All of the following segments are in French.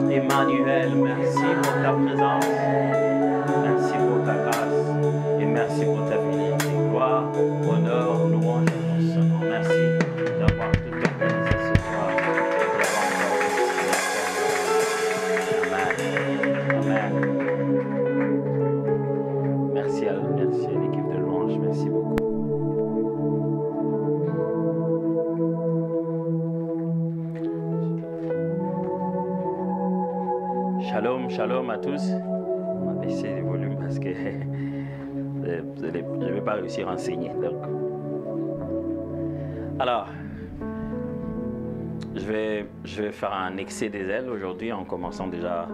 Emmanuel, merci pour ta présence, merci pour ta grâce et merci pour ta fidélité. Gloire, honneur, louange à ton Saint-Nom. Merci d'avoir tout organisé ce soir. Amen. Amen. Merci à l'équipe de louange, merci beaucoup. Shalom, shalom à tous. On va baisser les volumes parce que je ne vais pas réussir à enseigner. Donc. Alors, je vais faire un excès des ailes aujourd'hui en commençant déjà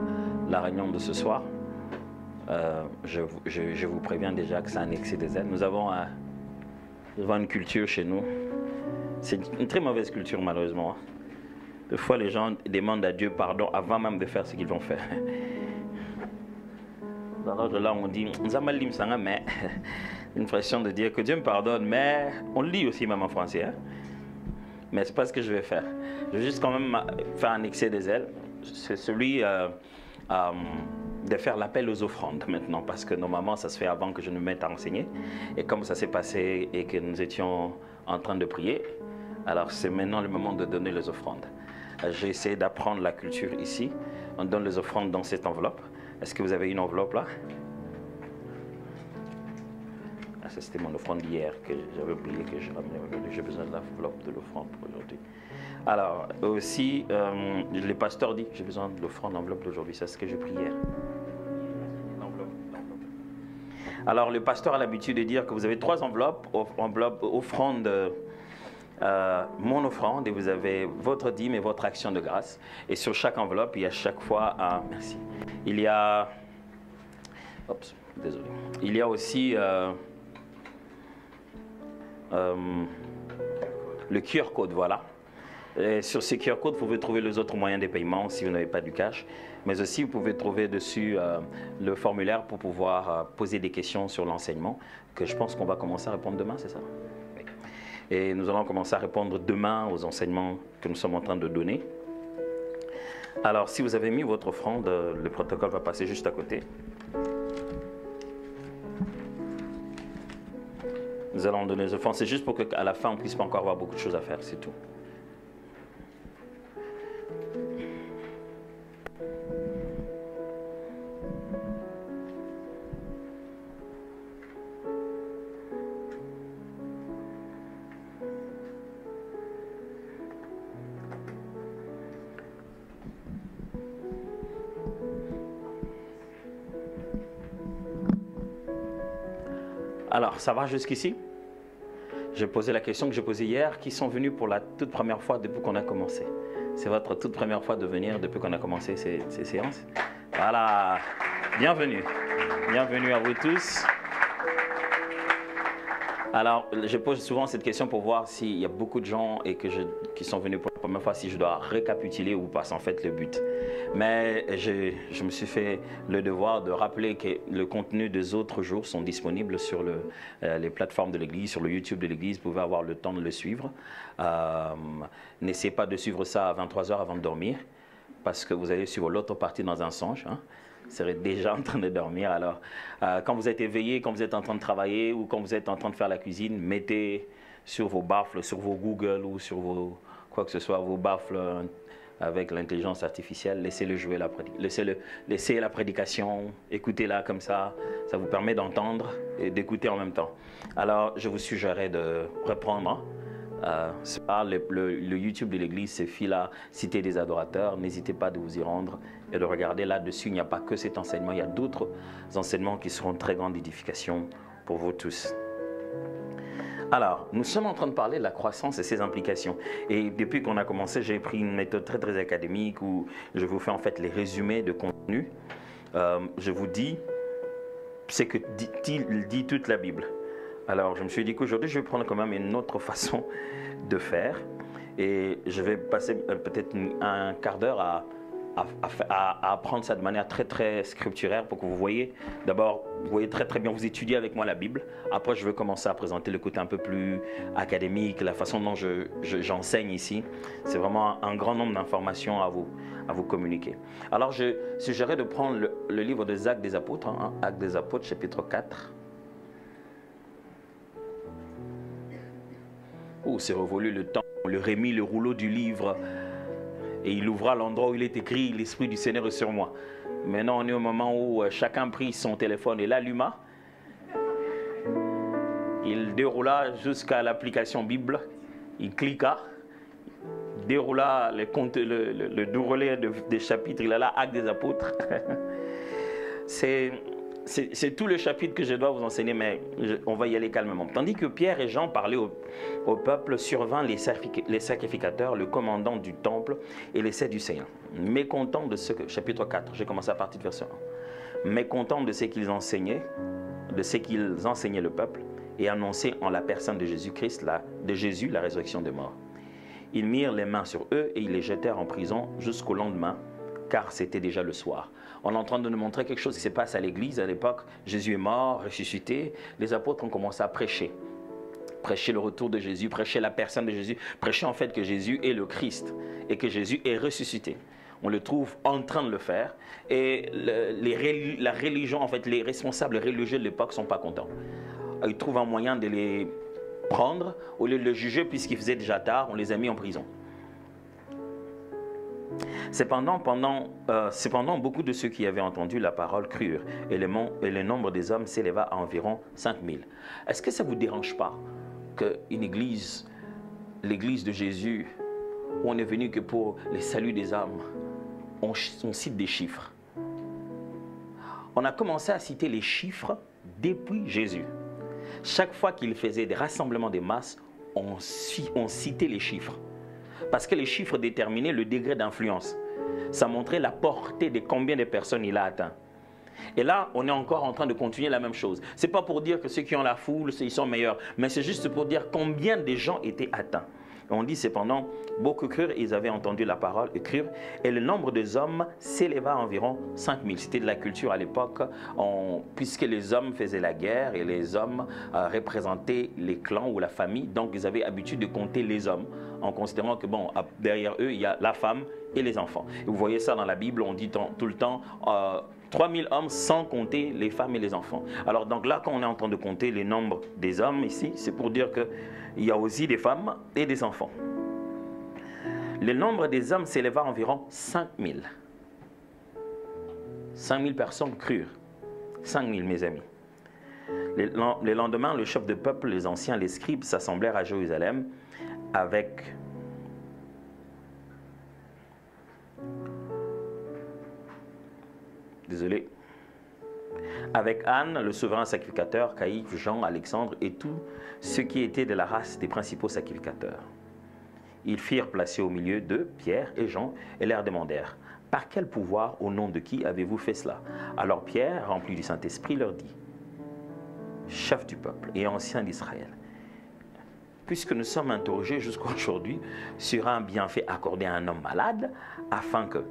la réunion de ce soir. Je vous préviens déjà que c'est un excès des ailes. Nous avons une culture chez nous. C'est une très mauvaise culture malheureusement. Des fois, les gens demandent à Dieu pardon avant même de faire ce qu'ils vont faire. Alors là, on dit, mais une façon de dire que Dieu me pardonne, mais on le lit aussi même en français. Hein? Mais c'est pas ce que je vais faire. Je vais juste quand même faire un excès des ailes. C'est celui de faire l'appel aux offrandes maintenant, parce que normalement, ça se fait avant que je ne me mette à enseigner. Et comme ça s'est passé et que nous étions en train de prier, alors c'est maintenant le moment de donner les offrandes. J'ai essayé d'apprendre la culture ici. On donne les offrandes dans cette enveloppe. Est-ce que vous avez une enveloppe là? Ah, ça c'était mon offrande d'hier que j'avais oublié que je ramenais aujourd'hui. J'ai besoin de l'enveloppe de l'offrande pour aujourd'hui. Alors aussi, les pasteurs disent j'ai besoin de l'offrande d'enveloppe d'aujourd'hui. C'est ce que j'ai pris hier. Alors le pasteur a l'habitude de dire que vous avez 3 enveloppes, offrande. Mon offrande, et vous avez votre dîme et votre action de grâce, et sur chaque enveloppe il y a chaque fois merci, il y a il y a aussi le QR code, voilà. Et sur ce QR code vous pouvez trouver les autres moyens de paiement si vous n'avez pas du cash, mais aussi vous pouvez trouver dessus le formulaire pour pouvoir poser des questions sur l'enseignement que je pense qu'on va commencer à répondre demain, c'est ça? Et nous allons commencer à répondre demain aux enseignements que nous sommes en train de donner. Alors, si vous avez mis votre offrande, le protocole va passer juste à côté. Nous allons donner les offrandes. C'est juste pour qu'à la fin, on ne puisse pas encore avoir beaucoup de choses à faire, c'est tout. Alors, ça va jusqu'ici? J'ai posé la question que j'ai posée hier. Qui sont venus pour la toute première fois depuis qu'on a commencé? C'est votre toute première fois de venir depuis qu'on a commencé ces séances? Voilà. Bienvenue. Bienvenue à vous tous. Alors, je pose souvent cette question pour voir s'il y a beaucoup de gens et qui sont venus pour la première fois, si je dois récapituler ou pas, c'est en fait le but. Mais je me suis fait le devoir de rappeler que le contenu des autres jours sont disponibles sur les plateformes de l'Église, sur le YouTube de l'Église. Vous pouvez avoir le temps de le suivre. N'essayez pas de suivre ça à 23 h avant de dormir, parce que vous allez suivre l'autre partie dans un songe. Hein. Vous serez déjà en train de dormir. Alors, quand vous êtes éveillé, quand vous êtes en train de travailler ou quand vous êtes en train de faire la cuisine, mettez sur vos baffles, sur vos Google ou sur vos quoi que ce soit, vos baffles avec l'intelligence artificielle, laissez-le jouer, laissez la prédication, écoutez-la comme ça vous permet d'entendre et d'écouter en même temps. Alors, je vous suggérerais de reprendre le YouTube de l'Église, c'est Fila, Cité des Adorateurs. N'hésitez pas de vous y rendre et de regarder là-dessus. Il n'y a pas que cet enseignement, il y a d'autres enseignements qui seront de très grande édification pour vous tous. Alors, nous sommes en train de parler de la croissance et ses implications. Et depuis qu'on a commencé, j'ai pris une méthode très très académique où je vous fais en fait les résumés de contenu. Je vous dis ce que dit toute la Bible. Alors, je me suis dit qu'aujourd'hui, je vais prendre quand même une autre façon de faire. Et je vais passer peut-être un quart d'heure à à apprendre ça de manière très très scripturaire pour que vous voyez. D'abord, vous voyez très très bien, vous étudiez avec moi la Bible. Après, je vais commencer à présenter le côté un peu plus académique, la façon dont j'enseigne ici. C'est vraiment un grand nombre d'informations à vous communiquer. Alors, je suggérerais de prendre le livre des Actes des Apôtres, hein, Actes des Apôtres, chapitre 4. Oh, c'est révolu le temps. On lui remis le rouleau du livre et il ouvra l'endroit où il est écrit « L'Esprit du Seigneur est sur moi ». Maintenant, on est au moment où chacun prit son téléphone et l'alluma. Il déroula jusqu'à l'application Bible. Il cliqua, déroula le déroulé des chapitres. Il alla Actes des Apôtres. C'est tout le chapitre que je dois vous enseigner, mais on va y aller calmement. Tandis que Pierre et Jean parlaient au peuple, survint les sacrificateurs, le commandant du temple et les Sadducéens. Mécontents de ce que, chapitre 4, j'ai commencé à partir de verset 1. Mécontents de ce qu'ils enseignaient, le peuple, et annonçaient en la personne de Jésus-Christ, de Jésus, la résurrection des morts. Ils mirent les mains sur eux et ils les jetèrent en prison jusqu'au lendemain, car c'était déjà le soir. On est en train de nous montrer quelque chose qui se passe à l'église à l'époque. Jésus est mort, ressuscité. Les apôtres ont commencé à prêcher. Prêcher le retour de Jésus, prêcher la personne de Jésus, prêcher en fait que Jésus est le Christ et que Jésus est ressuscité. On le trouve en train de le faire. Et la religion, en fait, les responsables religieux de l'époque ne sont pas contents. Ils trouvent un moyen de les prendre. Au lieu de les juger, puisqu'il faisait déjà tard, on les a mis en prison. Cependant, beaucoup de ceux qui avaient entendu la parole crurent, et le nombre des hommes s'éleva à environ 5000. Est-ce que ça ne vous dérange pas qu'une église, l'église de Jésus, où on est venu que pour le salut des âmes, on cite des chiffres? On a commencé à citer les chiffres depuis Jésus. Chaque fois qu'il faisait des rassemblements des masses, on citait les chiffres. Parce que les chiffres déterminaient le degré d'influence. Ça montrait la portée de combien de personnes il a atteint. Et là, on est encore en train de continuer la même chose. Ce n'est pas pour dire que ceux qui ont la foule, ils sont meilleurs, mais c'est juste pour dire combien de gens étaient atteints. Et on dit cependant, beaucoup crurent, ils avaient entendu la parole et crurent, et le nombre des hommes s'éleva à environ 5000. C'était de la culture à l'époque, puisque les hommes faisaient la guerre et les hommes représentaient les clans ou la famille, donc ils avaient l'habitude de compter les hommes, en considérant que bon, derrière eux, il y a la femme et les enfants. Et vous voyez ça dans la Bible, on dit tout le temps 3000 hommes sans compter les femmes et les enfants. Alors donc là, quand on est en train de compter les nombres des hommes ici, c'est pour dire qu'il y a aussi des femmes et des enfants. Le nombre des hommes s'éleva à environ 5000. 5000 personnes crurent. 5000, mes amis. Le lendemain, le chef de peuple, les anciens, les scribes s'assemblèrent à Jérusalem avec Anne, le souverain sacrificateur, Caïphe, Jean, Alexandre et tous ceux qui étaient de la race des principaux sacrificateurs. Ils firent placer au milieu d'eux Pierre et Jean et leur demandèrent « Par quel pouvoir, au nom de qui avez-vous fait cela ?» Alors Pierre, rempli du Saint-Esprit, leur dit « Chef du peuple et ancien d'Israël, puisque nous sommes interrogés jusqu'à aujourd'hui sur un bienfait accordé à un homme malade, afin que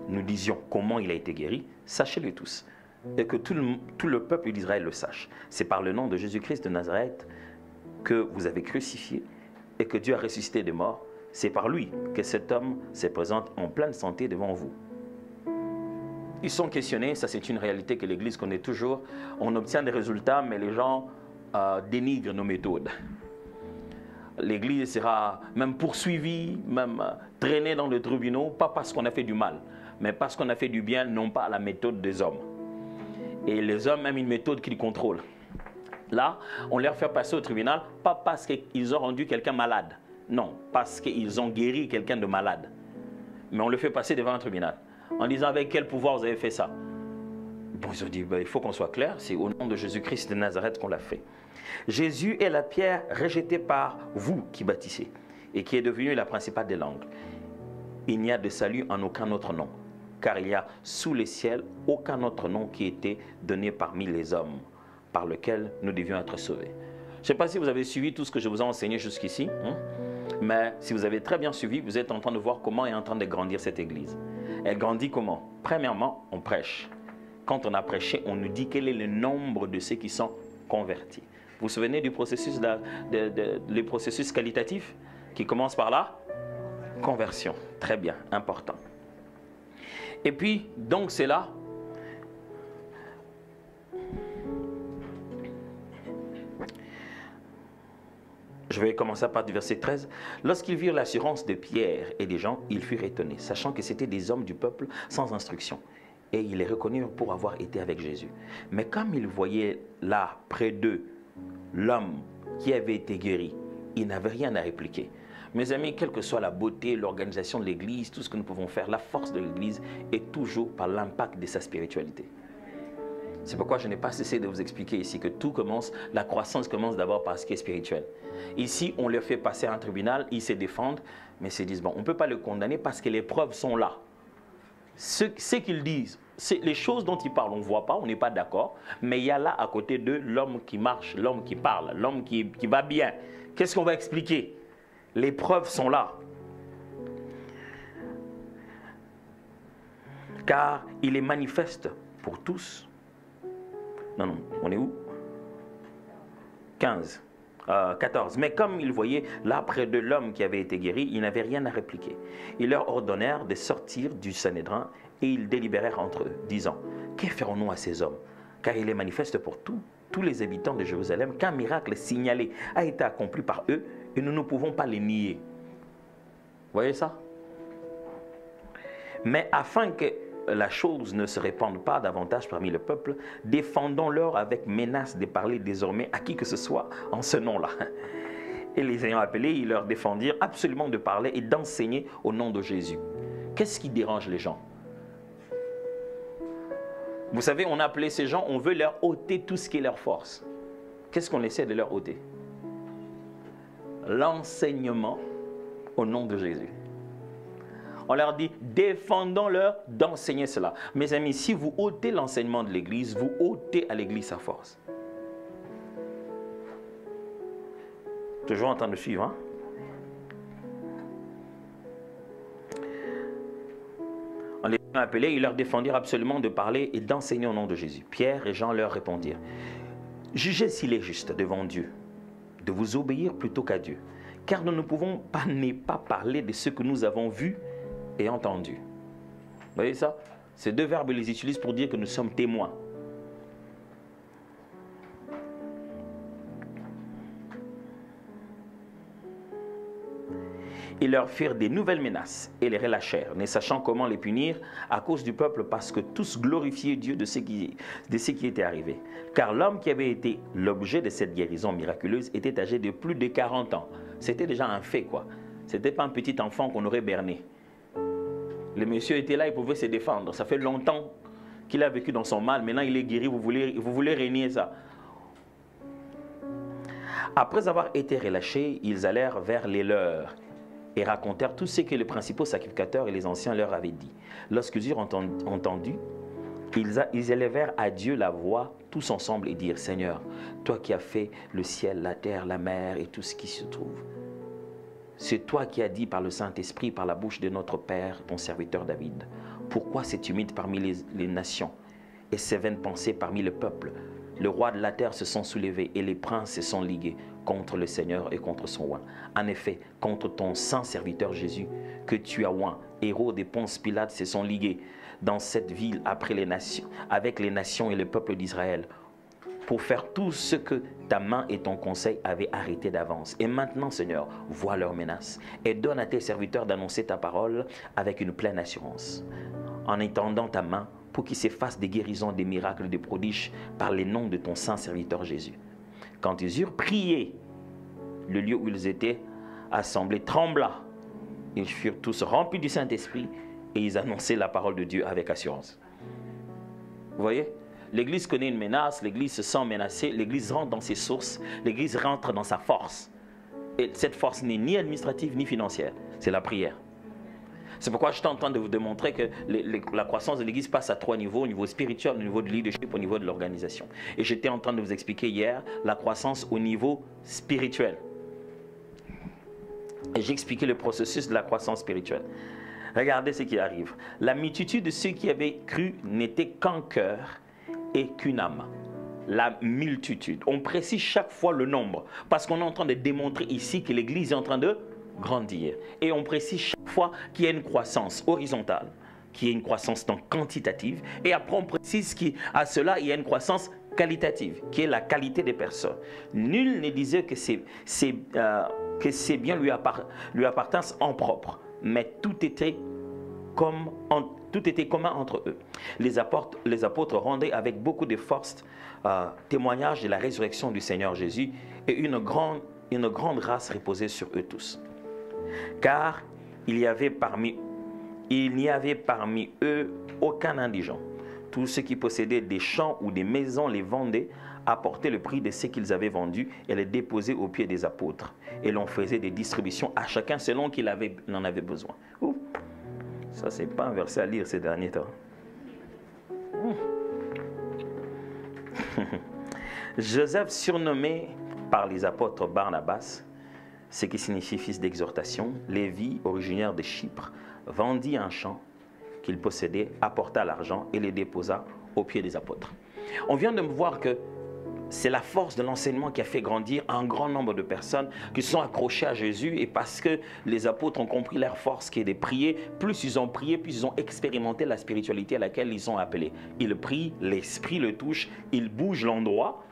nous disions comment il a été guéri, sachez-le tous, et que tout le peuple d'Israël le sache. C'est par le nom de Jésus-Christ de Nazareth que vous avez crucifié et que Dieu a ressuscité des morts. C'est par lui que cet homme se présente en pleine santé devant vous. » Ils sont questionnés, ça c'est une réalité que l'Église connaît toujours. On obtient des résultats, mais les gens dénigrent nos méthodes. L'Église sera même poursuivie, même traînée dans les tribunaux, pas parce qu'on a fait du mal, mais parce qu'on a fait du bien, non pas à la méthode des hommes. Et les hommes aiment une méthode qu'ils contrôlent. Là, on leur fait passer au tribunal, pas parce qu'ils ont rendu quelqu'un malade, non, parce qu'ils ont guéri quelqu'un de malade. Mais on le fait passer devant un tribunal, en disant avec quel pouvoir vous avez fait ça. Bon, ils ont dit, il faut qu'on soit clair, c'est au nom de Jésus-Christ de Nazareth qu'on l'a fait. Jésus est la pierre rejetée par vous qui bâtissez et qui est devenue la principale des langues. Il n'y a de salut en aucun autre nom, car il n'y a sous les ciels aucun autre nom qui ait été donné parmi les hommes, par lequel nous devions être sauvés. Je ne sais pas si vous avez suivi tout ce que je vous ai enseigné jusqu'ici, mais si vous avez très bien suivi, vous êtes en train de voir comment est en train de grandir cette église. Elle grandit comment? Premièrement, on prêche. Quand on a prêché, on nous dit quel est le nombre de ceux qui sont convertis. Vous vous souvenez du processus, le processus qualitatif qui commence par là? Conversion. Très bien, important. Et puis, donc c'est là. Je vais commencer par du verset 13. Lorsqu'ils virent l'assurance de Pierre et des gens, ils furent étonnés, sachant que c'étaient des hommes du peuple sans instruction. Et ils les reconnurent pour avoir été avec Jésus. Mais comme ils voyaient là, près d'eux, l'homme qui avait été guéri, ils n'avaient rien à répliquer. Mes amis, quelle que soit la beauté, l'organisation de l'Église, tout ce que nous pouvons faire, la force de l'Église est toujours par l'impact de sa spiritualité. C'est pourquoi je n'ai pas cessé de vous expliquer ici que tout commence, la croissance commence d'abord par ce qui est spirituel. Ici, on leur fait passer un tribunal, ils se défendent, mais ils se disent, bon, on ne peut pas le condamner parce que les preuves sont là. Ce qu'ils disent, les choses dont ils parlent, on ne voit pas, on n'est pas d'accord, mais il y a là à côté d'eux l'homme qui marche, l'homme qui parle, l'homme qui va bien. Qu'est-ce qu'on va expliquer? Les preuves sont là. Car il est manifeste pour tous. Non, on est où? 14. Mais comme ils voyaient là près de l'homme qui avait été guéri, ils n'avaient rien à répliquer. Ils leur ordonnèrent de sortir du Sanhédrin et ils délibérèrent entre eux, disant, que ferons-nous à ces hommes? Car il est manifeste pour tous les habitants de Jérusalem qu'un miracle signalé a été accompli par eux et nous ne pouvons pas les nier. Vous voyez ça? Mais afin que la chose ne se répande pas davantage parmi le peuple, défendons-leur avec menace de parler désormais à qui que ce soit en ce nom-là. Et les ayant appelés, ils leur défendirent absolument de parler et d'enseigner au nom de Jésus. Qu'est-ce qui dérange les gens? Vous savez, on a appelé ces gens, on veut leur ôter tout ce qui est leur force. Qu'est-ce qu'on essaie de leur ôter? L'enseignement au nom de Jésus. On leur dit, défendons-leur d'enseigner cela. Mes amis, si vous ôtez l'enseignement de l'Église, vous ôtez à l'Église sa force. Toujours en train de suivre, hein? En les ayant appelés, ils leur défendirent absolument de parler et d'enseigner au nom de Jésus. Pierre et Jean leur répondirent, jugez s'il est juste devant Dieu de vous obéir plutôt qu'à Dieu, car nous ne pouvons pas ne pas parler de ce que nous avons vu et entendu. Vous voyez ça? Ces deux verbes, ils les utilisent pour dire que nous sommes témoins. Ils leur firent des nouvelles menaces et les relâchèrent, ne sachant comment les punir à cause du peuple, parce que tous glorifiaient Dieu de ce qui était arrivé. Car l'homme qui avait été l'objet de cette guérison miraculeuse était âgé de plus de 40 ans. C'était déjà un fait, quoi. Ce n'était pas un petit enfant qu'on aurait berné. Le monsieur était là, il pouvait se défendre. Ça fait longtemps qu'il a vécu dans son mal. Maintenant, il est guéri. Vous voulez régner ça. Après avoir été relâchés, ils allèrent vers les leurs et racontèrent tout ce que les principaux sacrificateurs et les anciens leur avaient dit. Lorsqu'ils eurent entendu, ils élevèrent à Dieu la voix tous ensemble et dirent, Seigneur, toi qui as fait le ciel, la terre, la mer et tout ce qui se trouve. C'est toi qui as dit par le Saint-Esprit, par la bouche de notre Père, ton serviteur David. Pourquoi c'est humide parmi les nations et ces vaines pensées parmi le peuple? Le roi de la terre se sont soulevés et les princes se sont ligués contre le Seigneur et contre son oint. En effet, contre ton saint serviteur Jésus, que tu as oint, Hérode et Ponce Pilate se sont ligués dans cette ville après les nations, avec les nations et le peuple d'Israël, pour faire tout ce que ta main et ton conseil avaient arrêté d'avance. Et maintenant, Seigneur, vois leurs menaces et donne à tes serviteurs d'annoncer ta parole avec une pleine assurance, en étendant ta main pour qu'ils s'effacent des guérisons, des miracles, des prodiges par les noms de ton saint serviteur Jésus. Quand ils eurent prié, le lieu où ils étaient assemblés trembla. Ils furent tous remplis du Saint-Esprit et ils annonçaient la parole de Dieu avec assurance. Vous voyez? L'Église connaît une menace, l'Église se sent menacée, l'Église rentre dans ses sources, l'Église rentre dans sa force. Et cette force n'est ni administrative ni financière, c'est la prière. C'est pourquoi je suis en train de vous démontrer que la croissance de l'Église passe à 3 niveaux, au niveau spirituel, au niveau du leadership, au niveau de l'organisation. Et j'étais en train de vous expliquer hier la croissance au niveau spirituel. Et j'ai expliqué le processus de la croissance spirituelle. Regardez ce qui arrive. La multitude de ceux qui avaient cru n'était qu'un cœur et qu'une âme. La multitude. On précise chaque fois le nombre parce qu'on est en train de démontrer ici que l'Église est en train de grandir. Et on précise chaque fois qu'il y a une croissance horizontale, qu'il y a une croissance donc quantitative. Et après on précise qu'à cela, il y a une croissance qualitative, qui est la qualité des personnes. Nul ne disait que ces biens lui appartiennent en propre, mais tout était commun entre eux. Les apôtres rendaient avec beaucoup de force témoignage de la résurrection du Seigneur Jésus, et une grande grâce reposait sur eux tous. Car il n'y avait parmi eux aucun indigent. Tous ceux qui possédaient des champs ou des maisons les vendaient, apportaient le prix de ce qu'ils avaient vendu et les déposaient aux pieds des apôtres. Et l'on faisait des distributions à chacun selon qu'il en avait besoin. Ouh. Ça, c'est pas un verset à lire ces derniers temps. Joseph, surnommé par les apôtres Barnabas, ce qui signifie fils d'exhortation, Lévi, originaire de Chypre, vendit un champ qu'il possédait, apporta l'argent et les déposa aux pieds des apôtres. On vient de me voir que c'est la force de l'enseignement qui a fait grandir un grand nombre de personnes qui se sont accrochées à Jésus, et parce que les apôtres ont compris leur force qui est de prier, plus ils ont prié, plus ils ont expérimenté la spiritualité à laquelle ils sont appelés. Ils prient, l'esprit le touche, ils bougent l'endroit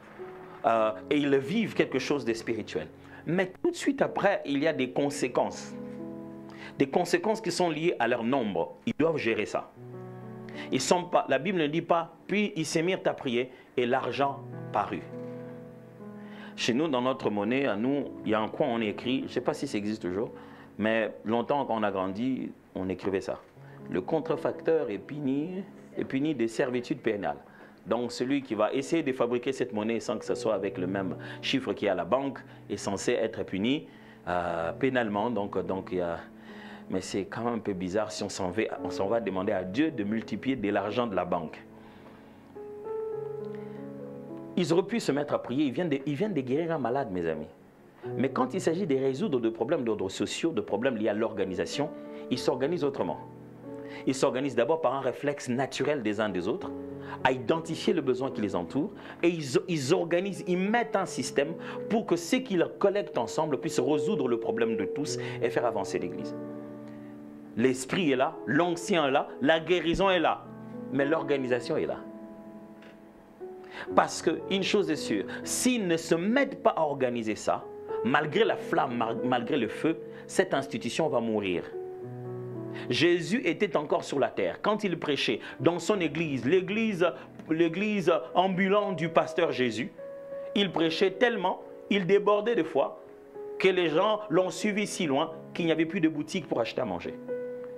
et ils vivent quelque chose de spirituel. Mais tout de suite après, il y a des conséquences. Des conséquences qui sont liées à leur nombre. Ils doivent gérer ça. Ils sont pas, la Bible ne dit pas, puis ils se mirent à prier et l'argent parut. Chez nous, dans notre monnaie, à nous, il y a un coin où on écrit, je ne sais pas si ça existe toujours, mais longtemps quand on a grandi, on écrivait ça. Le contrefacteur est puni de servitude pénale. Donc celui qui va essayer de fabriquer cette monnaie sans que ce soit avec le même chiffre qu'il y a à la banque est censé être puni pénalement. Donc il y a... Mais c'est quand même un peu bizarre si on s'en va demander à Dieu de multiplier de l'argent de la banque. Ils auraient pu se mettre à prier, ils viennent de guérir un malade, mes amis. Mais quand il s'agit de résoudre des problèmes d'ordre sociaux, de problèmes liés à l'organisation, ils s'organisent autrement. Ils s'organisent d'abord par un réflexe naturel des uns des autres, à identifier le besoin qui les entoure, et ils organisent, ils mettent un système pour que ceux qui le collectent ensemble puissent résoudre le problème de tous et faire avancer l'Église. L'esprit est là, l'ancien est là, la guérison est là, mais l'organisation est là. Parce qu'une chose est sûre, s'ils ne se mettent pas à organiser ça, malgré la flamme, malgré le feu, cette institution va mourir. Jésus était encore sur la terre. Quand il prêchait dans son église, l'église ambulante du pasteur Jésus, il prêchait tellement, il débordait de foi, que les gens l'ont suivi si loin qu'il n'y avait plus de boutique pour acheter à manger.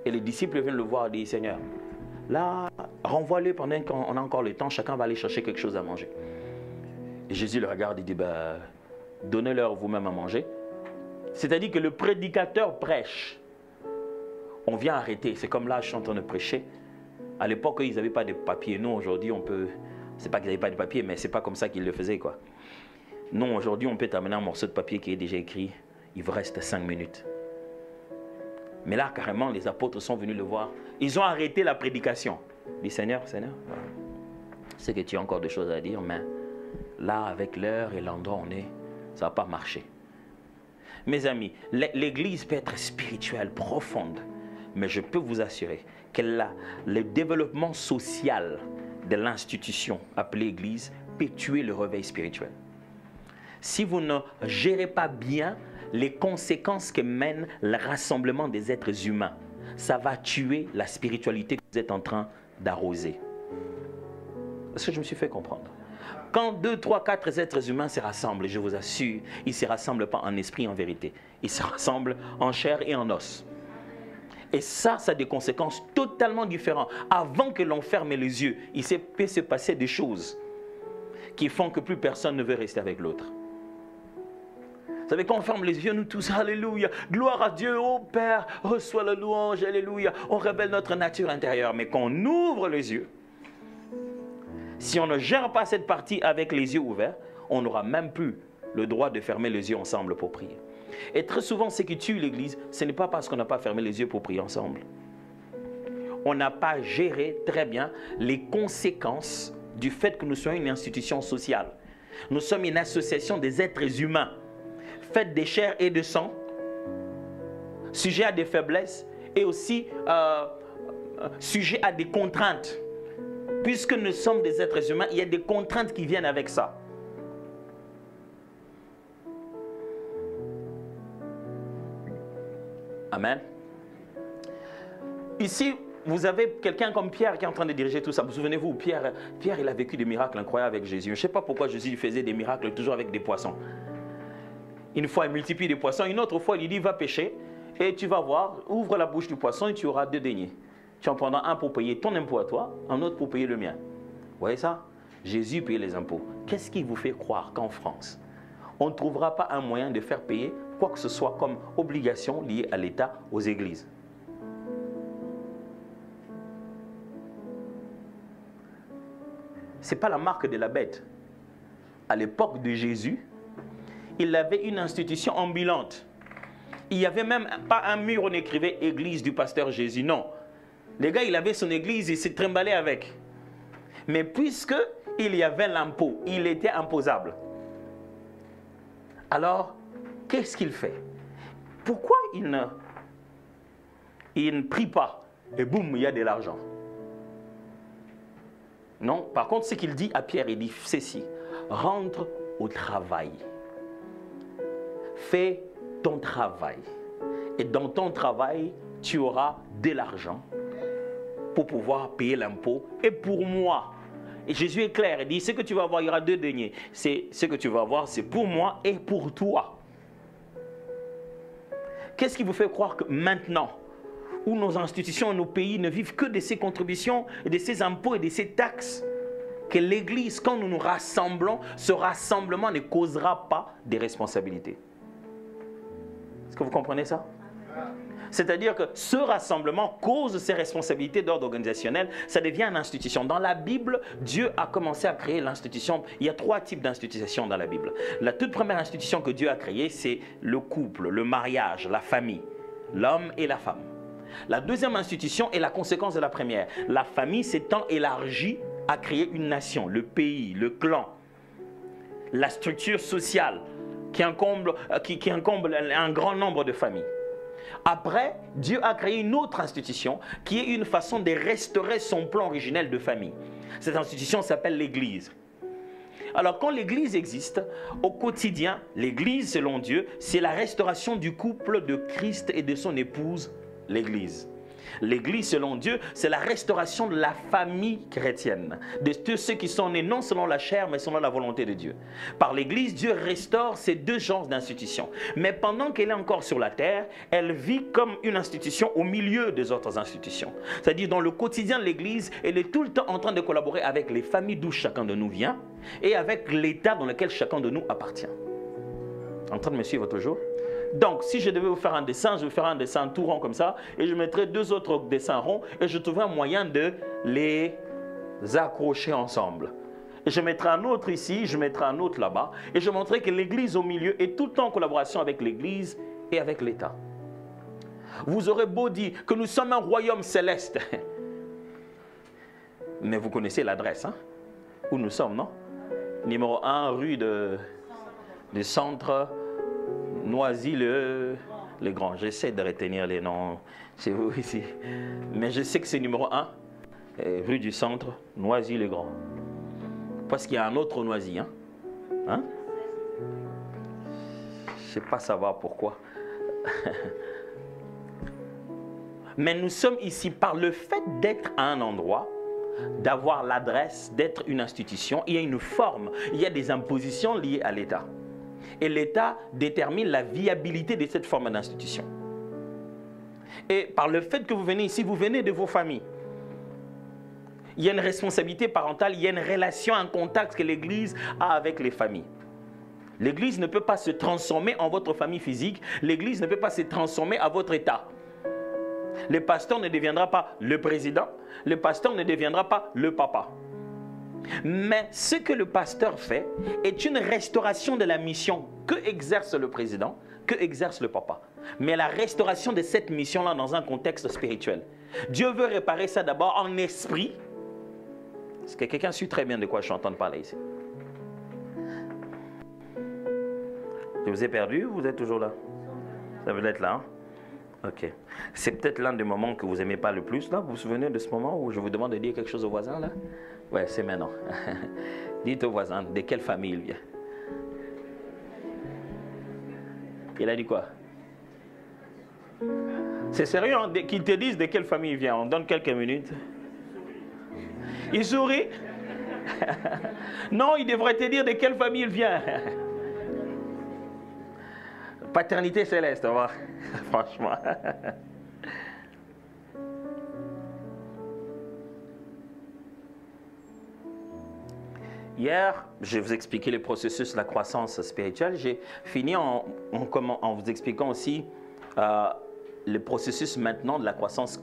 Et les disciples viennent le voir et disent, Seigneur, là, renvoie-le pendant qu'on a encore le temps, chacun va aller chercher quelque chose à manger. Et Jésus le regarde et dit, donnez-leur vous-même à manger. C'est-à-dire que le prédicateur prêche. On vient arrêter. C'est comme là, je suis en train de prêcher. À l'époque, ils n'avaient pas de papier. Nous, aujourd'hui, on peut... C'est pas qu'ils n'avaient pas de papier, mais c'est pas comme ça qu'ils le faisaient, quoi. Non, aujourd'hui, on peut t'amener un morceau de papier qui est déjà écrit. Il vous reste 5 minutes. Mais là, carrément, les apôtres sont venus le voir. Ils ont arrêté la prédication. Ils disent, Seigneur, c'est que tu as encore des choses à dire, mais là, avec l'heure et l'endroit où on est, ça ne va pas marcher. Mes amis, l'Église peut être spirituelle, profonde, mais je peux vous assurer que le développement social de l'institution appelée Église peut tuer le réveil spirituel. Si vous ne gérez pas bien les conséquences que mène le rassemblement des êtres humains, ça va tuer la spiritualité que vous êtes en train d'arroser. Est-ce que je me suis fait comprendre? Quand 2, 3, 4 êtres humains se rassemblent, je vous assure, ils ne se rassemblent pas en esprit et en vérité. Ils se rassemblent en chair et en os. Et ça a des conséquences totalement différentes. Avant que l'on ferme les yeux, il peut se passer des choses qui font que plus personne ne veut rester avec l'autre. Vous savez, quand on ferme les yeux, nous tous, alléluia, gloire à Dieu, oh Père, reçois la louange, alléluia, on révèle notre nature intérieure. Mais quand on ouvre les yeux, si on ne gère pas cette partie avec les yeux ouverts, on n'aura même plus le droit de fermer les yeux ensemble pour prier. Et très souvent, ce qui tue l'Église, ce n'est pas parce qu'on n'a pas fermé les yeux pour prier ensemble. on n'a pas géré très bien les conséquences du fait que nous soyons une institution sociale. Nous sommes une association des êtres humains, faite de chair et de sang, sujet à des faiblesses et aussi sujet à des contraintes. Puisque nous sommes des êtres humains, il y a des contraintes qui viennent avec ça. Amen. Ici, vous avez quelqu'un comme Pierre qui est en train de diriger tout ça. Vous souvenez-vous, Pierre, il a vécu des miracles incroyables avec Jésus. Je ne sais pas pourquoi Jésus faisait des miracles toujours avec des poissons. Une fois, il multiplie des poissons. Une autre fois, il lui dit, va pêcher. Et tu vas voir, ouvre la bouche du poisson et tu auras 2 deniers. Tu en prendras un pour payer ton impôt à toi, un autre pour payer le mien. Vous voyez ça? Jésus payait les impôts. Qu'est-ce qui vous fait croire qu'en France, on ne trouvera pas un moyen de faire payer quoi que ce soit comme obligation liée à l'État aux églises? Ce n'est pas la marque de la bête. À l'époque de Jésus, il avait une institution ambulante. Il n'y avait même pas un mur où on écrivait « Église du pasteur Jésus ». Non. Les gars, il avait son église, il s'est trimballé avec. Mais puisque il y avait l'impôt, il était imposable. Alors, qu'est-ce qu'il fait? Pourquoi il ne prie pas et boum, il y a de l'argent? Non, par contre, ce qu'il dit à Pierre, il dit ceci: rentre au travail. Fais ton travail. Et dans ton travail, tu auras de l'argent pour pouvoir payer l'impôt. Et pour moi, et Jésus est clair, il dit, ce que tu vas avoir, il y aura 2 deniers. Ce que tu vas avoir, c'est pour moi et pour toi. Qu'est-ce qui vous fait croire que maintenant, où nos institutions, nos pays ne vivent que de ces contributions, de ces impôts et de ces taxes, que l'Église, quand nous nous rassemblons, ce rassemblement ne causera pas des responsabilités? Est-ce que vous comprenez ça? C'est-à-dire que ce rassemblement cause ces responsabilités d'ordre organisationnel, ça devient une institution. Dans la Bible, Dieu a commencé à créer l'institution. Il y a 3 types d'institutions dans la Bible. La toute première institution que Dieu a créée, c'est le couple, le mariage, la famille, l'homme et la femme. La deuxième institution est la conséquence de la première. La famille s'étant élargie à créer une nation, le pays, le clan, la structure sociale qui incombe un grand nombre de familles. Après, Dieu a créé une autre institution qui est une façon de restaurer son plan originel de famille. Cette institution s'appelle l'Église. Alors quand l'Église existe, au quotidien, l'Église selon Dieu, c'est la restauration du couple de Christ et de son épouse, l'Église. L'Église selon Dieu, c'est la restauration de la famille chrétienne, de tous ceux qui sont nés non selon la chair, mais selon la volonté de Dieu. Par l'Église, Dieu restaure ces 2 genres d'institutions. Mais pendant qu'elle est encore sur la terre, elle vit comme une institution au milieu des autres institutions. C'est-à-dire dans le quotidien de l'Église, elle est tout le temps en train de collaborer avec les familles d'où chacun de nous vient et avec l'État dans lequel chacun de nous appartient. En train de me suivre toujours? Donc, si je devais vous faire un dessin, je vais faire un dessin tout rond comme ça, et je mettrai 2 autres dessins ronds, et je trouverai un moyen de les accrocher ensemble. Et je mettrai un autre ici, je mettrai un autre là-bas, et je montrerai que l'Église au milieu est tout le temps en collaboration avec l'Église et avec l'État. Vous aurez beau dire que nous sommes un royaume céleste, mais vous connaissez l'adresse, hein, où nous sommes, non? Numéro 1, rue du Centre, Noisy-le-Grand. J'essaie de retenir les noms chez vous ici. Mais je sais que c'est numéro 1, rue du Centre, Noisy-le-Grand. Parce qu'il y a un autre Noisy. Hein? Je ne sais pas savoir pourquoi. Mais nous sommes ici par le fait d'être à un endroit, d'avoir l'adresse, d'être une institution. Il y a une forme, il y a des impositions liées à l'État. Et l'État détermine la viabilité de cette forme d'institution. Et par le fait que vous venez ici, vous venez de vos familles. Il y a une responsabilité parentale, il y a une relation, un contact que l'Église a avec les familles. L'Église ne peut pas se transformer en votre famille physique. L'Église ne peut pas se transformer à votre État. Le pasteur ne deviendra pas le président. Le pasteur ne deviendra pas le papa. Mais ce que le pasteur fait est une restauration de la mission que exerce le président, que exerce le papa. Mais la restauration de cette mission-là dans un contexte spirituel. Dieu veut réparer ça d'abord en esprit. Est-ce que quelqu'un suit très bien de quoi je suis en train de parler ici? Je vous ai perdu ou vous êtes toujours là? Ça veut être là, hein? Ok. C'est peut-être l'un des moments que vous n'aimez pas le plus, là. Vous vous souvenez de ce moment où je vous demande de dire quelque chose au voisin, là? Ouais, c'est maintenant. Dites au voisin, de quelle famille il vient? Il a dit quoi? C'est sérieux, hein, qu'ils te disent de quelle famille il vient. On donne quelques minutes. Il sourit? Non, il devrait te dire de quelle famille il vient. Paternité céleste, on va. Franchement. Hier, je vais vous expliquer le processus de la croissance spirituelle. J'ai fini en vous expliquant aussi le processus maintenant de la croissance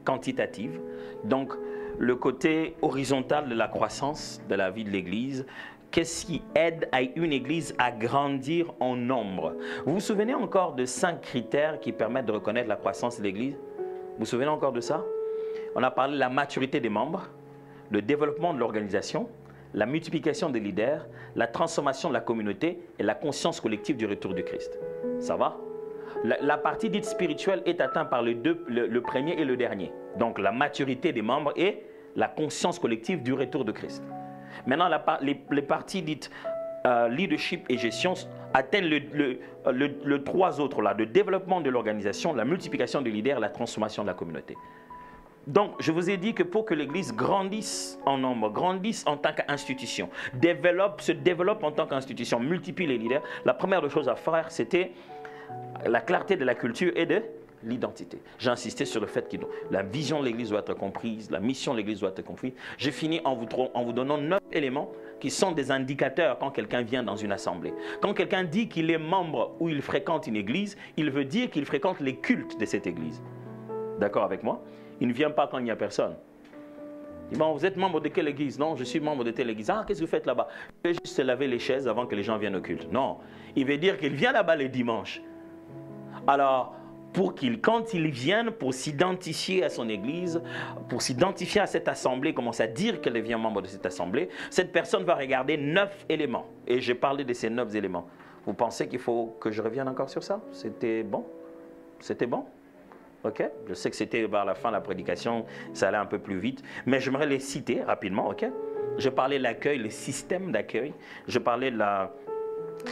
quantitative. Donc, le côté horizontal de la croissance de la vie de l'Église. Qu'est-ce qui aide à une Église à grandir en nombre? Vous vous souvenez encore de 5 critères qui permettent de reconnaître la croissance de l'Église? Vous vous souvenez encore de ça? On a parlé de la maturité des membres, le développement de l'organisation, la multiplication des leaders, la transformation de la communauté et la conscience collective du retour du Christ. Ça va? La partie dite spirituelle est atteinte par le premier et le dernier. Donc la maturité des membres et la conscience collective du retour de Christ. Maintenant, les parties dites leadership et gestion atteignent le 3 autres là, le développement de l'organisation, la multiplication des leaders, la transformation de la communauté. Donc, je vous ai dit que pour que l'Église grandisse en nombre, grandisse en tant qu'institution, se développe en tant qu'institution, multiplie les leaders, la première des choses à faire, c'était la clarté de la culture et de l'identité. J'ai insisté sur le fait que la vision de l'Église doit être comprise, la mission de l'Église doit être comprise. J'ai fini en vous donnant 9 éléments qui sont des indicateurs quand quelqu'un vient dans une assemblée. Quand quelqu'un dit qu'il est membre ou il fréquente une église, il veut dire qu'il fréquente les cultes de cette église. D'accord avec moi? Il ne vient pas quand il n'y a personne. Il dit, bon, vous êtes membre de quelle église? Non, je suis membre de telle église. Ah, qu'est-ce que vous faites là-bas? Je vais juste laver les chaises avant que les gens viennent au culte. Non, il veut dire qu'il vient là-bas le dimanche. Alors, quand ils viennent pour s'identifier à son église, pour s'identifier à cette assemblée, commence à dire qu'elle devient membre de cette assemblée, cette personne va regarder 9 éléments. Et j'ai parlé de ces 9 éléments. Vous pensez qu'il faut que je revienne encore sur ça? C'était bon? C'était bon? Ok? Je sais que c'était vers la fin de la prédication, ça allait un peu plus vite, mais j'aimerais les citer rapidement, ok? Je parlais de l'accueil, le système d'accueil. Je parlais de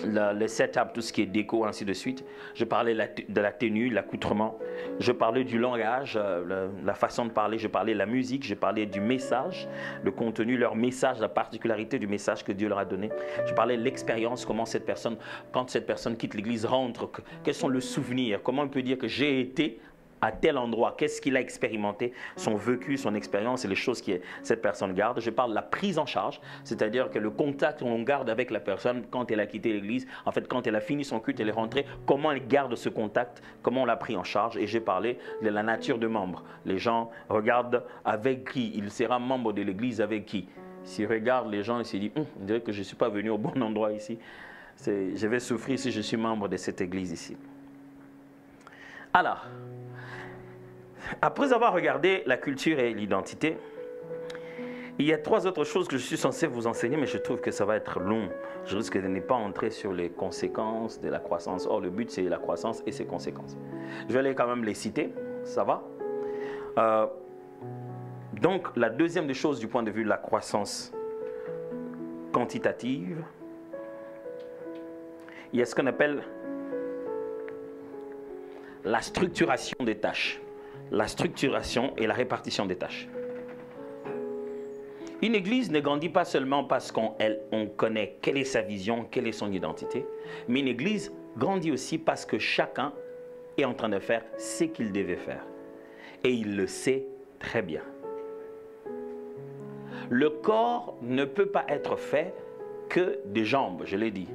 le setup, tout ce qui est déco, ainsi de suite. Je parlais de la tenue, l'accoutrement. Je parlais du langage, la façon de parler. Je parlais de la musique. Je parlais du message, le contenu, leur message, la particularité du message que Dieu leur a donné. Je parlais de l'expérience, comment quand cette personne quitte l'église, rentre, quels sont les souvenirs, comment on peut dire que j'ai été à tel endroit, qu'est-ce qu'il a expérimenté, son vécu, son expérience et les choses que cette personne garde. Je parle de la prise en charge, c'est-à-dire que le contact qu'on garde avec la personne quand elle a quitté l'église, en fait quand elle a fini son culte, elle est rentrée, comment elle garde ce contact, comment on l'a pris en charge. Et j'ai parlé de la nature de membre. Les gens regardent avec qui, il sera membre de l'église avec qui. S'il regarde les gens, il se dit, on dirait que je ne suis pas venu au bon endroit ici. Je vais souffrir si je suis membre de cette église ici. Alors, après avoir regardé la culture et l'identité, il y a 3 autres choses que je suis censé vous enseigner, mais je trouve que ça va être long. Je risque de ne pas entrer sur les conséquences de la croissance. Or, le but, c'est la croissance et ses conséquences. Je vais aller quand même les citer, ça va? Donc, la deuxième des choses du point de vue de la croissance quantitative, il y a ce qu'on appelle la structuration des tâches. La structuration et la répartition des tâches. Une église ne grandit pas seulement parce qu'on connaît quelle est sa vision, quelle est son identité, mais une église grandit aussi parce que chacun est en train de faire ce qu'il devait faire. Et il le sait très bien. Le corps ne peut pas être fait que des jambes, je l'ai dit.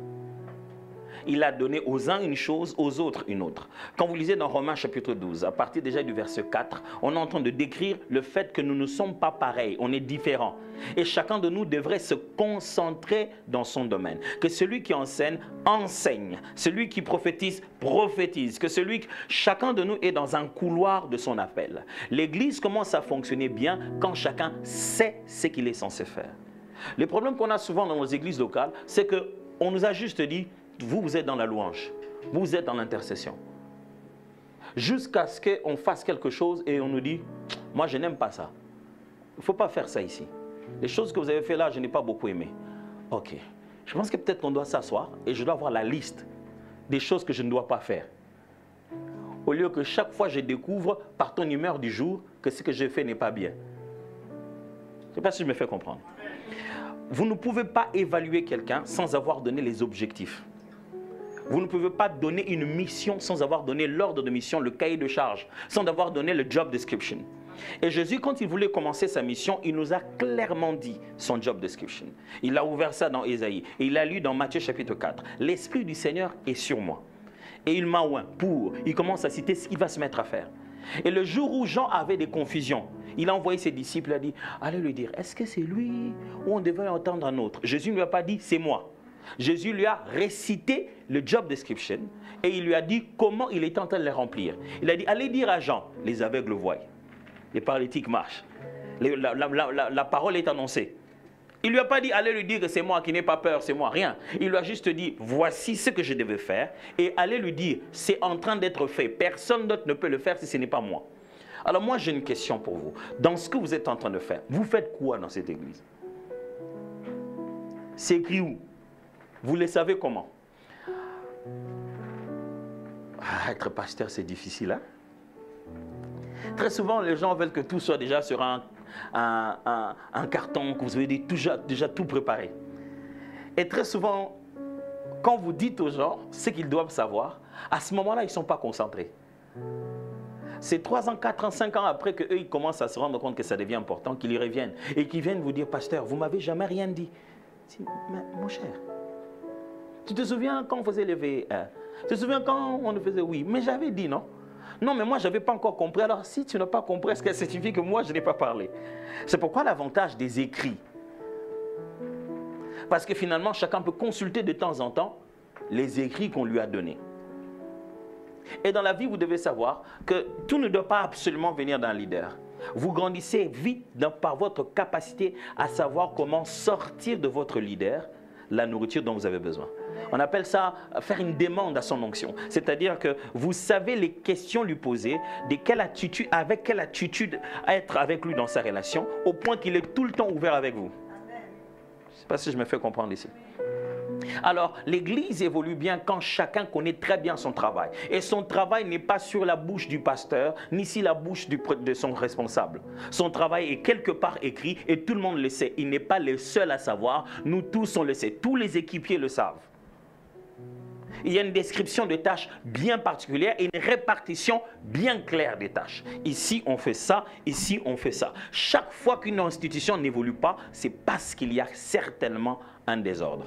il a donné aux uns une chose, aux autres une autre. Quand vous lisez dans Romains chapitre 12, à partir déjà du verset 4, on est en train de décrire le fait que nous ne sommes pas pareils, on est différents. Et chacun de nous devrait se concentrer dans son domaine. Que celui qui enseigne, enseigne. Celui qui prophétise, prophétise. Que chacun de nous est dans un couloir de son appel. L'Église commence à fonctionner bien quand chacun sait ce qu'il est censé faire. Le problème qu'on a souvent dans nos églises locales, c'est qu'on nous a juste dit, vous êtes dans la louange, vous êtes dans l'intercession. Jusqu'à ce qu'on fasse quelque chose et on nous dit, moi je n'aime pas ça. Il ne faut pas faire ça ici. Les choses que vous avez fait là, je n'ai pas beaucoup aimé. Ok, je pense que peut-être qu'on doit s'asseoir et je dois avoir la liste des choses que je ne dois pas faire. Au lieu que chaque fois je découvre par ton humeur du jour que ce que j'ai fait n'est pas bien. Je ne sais pas si je me fais comprendre. Vous ne pouvez pas évaluer quelqu'un sans avoir donné les objectifs. Vous ne pouvez pas donner une mission sans avoir donné l'ordre de mission, le cahier de charge, sans avoir donné le job description. Et Jésus, quand il voulait commencer sa mission, il nous a clairement dit son job description. Il a ouvert ça dans Ésaïe et il a lu dans Matthieu chapitre 4. L'Esprit du Seigneur est sur moi. Et il m'a oint pour. Il commence à citer ce qu'il va se mettre à faire. Et le jour où Jean avait des confusions, il a envoyé ses disciples, il a dit, allez lui dire, est-ce que c'est lui ou on devait entendre un autre? Jésus ne lui a pas dit, c'est moi. Jésus lui a récité le job description et il lui a dit comment il était en train de les remplir. Il a dit, allez dire à Jean, les aveugles voient, les paralytiques marchent, la parole est annoncée. Il ne lui a pas dit, allez lui dire que c'est moi qui n'ai pas peur, c'est moi, rien. Il lui a juste dit, voici ce que je devais faire et allez lui dire, c'est en train d'être fait. Personne d'autre ne peut le faire si ce n'est pas moi. Alors moi j'ai une question pour vous. Dans ce que vous êtes en train de faire, vous faites quoi dans cette église? C'est écrit où? Vous le savez comment? Être pasteur c'est difficile, hein? Très souvent les gens veulent que tout soit déjà sur un carton, que vous avez déjà tout préparé. Et très souvent, quand vous dites aux gens ce qu'ils doivent savoir, à ce moment-là, ils ne sont pas concentrés. C'est 3 ans, 4 ans, 5 ans après qu'eux, ils commencent à se rendre compte que ça devient important, qu'ils y reviennent. Et qu'ils viennent vous dire, pasteur, vous ne m'avez jamais rien dit. Mais mon cher, tu te souviens quand on faisait les VR? Tu te souviens quand on faisait oui? Mais j'avais dit non. Non, mais moi, je n'avais pas encore compris. Alors, si tu n'as pas compris, est-ce que ça signifie que moi, je n'ai pas parlé? C'est pourquoi l'avantage des écrits. Parce que finalement, chacun peut consulter de temps en temps les écrits qu'on lui a donnés. Et dans la vie, vous devez savoir que tout ne doit pas absolument venir d'un leader. Vous grandissez vite par votre capacité à savoir comment sortir de votre leader la nourriture dont vous avez besoin. On appelle ça faire une demande à son onction. C'est-à-dire que vous savez les questions lui poser, avec quelle attitude être avec lui dans sa relation, au point qu'il est tout le temps ouvert avec vous. Je ne sais pas si je me fais comprendre ici. Alors, l'Église évolue bien quand chacun connaît très bien son travail. Et son travail n'est pas sur la bouche du pasteur, ni sur la bouche de son responsable. Son travail est quelque part écrit et tout le monde le sait. Il n'est pas le seul à savoir. Nous tous, on le sait. Tous les équipiers le savent. Il y a une description de tâches bien particulière et une répartition bien claire des tâches. Ici, on fait ça. Ici, on fait ça. Chaque fois qu'une institution n'évolue pas, c'est parce qu'il y a certainement un désordre.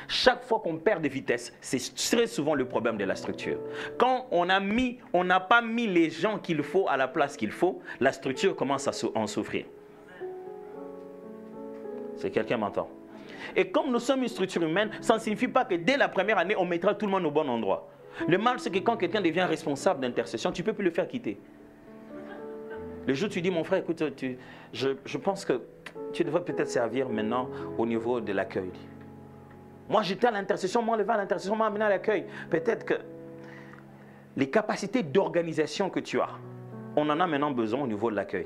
Chaque fois qu'on perd de vitesse, c'est très souvent le problème de la structure. Quand on n'a pas mis les gens qu'il faut à la place qu'il faut, la structure commence à en souffrir. C'est quelqu'un m'entend? Et comme nous sommes une structure humaine, ça ne signifie pas que dès la première année, on mettra tout le monde au bon endroit. Le mal, c'est que quand quelqu'un devient responsable d'intercession, tu ne peux plus le faire quitter. Le jour où tu dis, mon frère, écoute, je pense que tu devrais peut-être servir maintenant au niveau de l'accueil. Moi, j'étais à l'intercession, moi, levé à l'intercession, moi, amené à l'accueil. Peut-être que les capacités d'organisation que tu as, on en a maintenant besoin au niveau de l'accueil.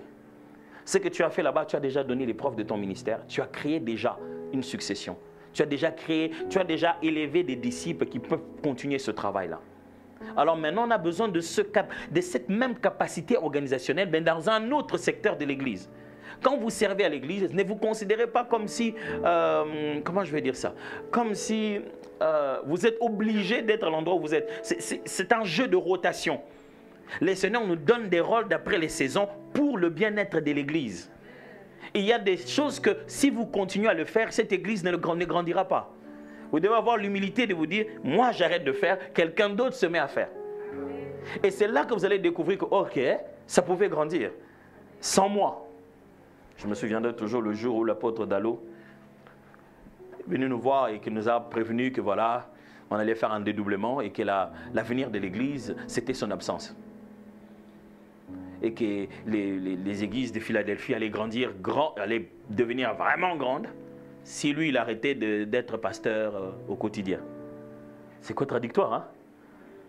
Ce que tu as fait là-bas, tu as déjà donné les preuves de ton ministère. Tu as créé déjà une succession. Tu as déjà élevé des disciples qui peuvent continuer ce travail-là. Alors maintenant, on a besoin de cette même capacité organisationnelle, mais dans un autre secteur de l'Église. Quand vous servez à l'église, ne vous considérez pas comme si, comment je vais dire ça, comme si vous êtes obligé d'être à l'endroit où vous êtes. C'est un jeu de rotation. Le Seigneur nous donne des rôles d'après les saisons pour le bien-être de l'église. Il y a des choses que si vous continuez à le faire, cette église ne grandira pas. Vous devez avoir l'humilité de vous dire, moi j'arrête de faire, quelqu'un d'autre se met à faire. Et c'est là que vous allez découvrir que, ok, ça pouvait grandir. Sans moi. Je me souviendrai toujours le jour où l'apôtre Dallo est venu nous voir et qui nous a prévenu que voilà, on allait faire un dédoublement et que l'avenir de l'église, c'était son absence. Et que les églises de Philadelphie allaient grandir, allaient devenir vraiment grandes si lui, il arrêtait d'être pasteur au quotidien. C'est contradictoire, hein?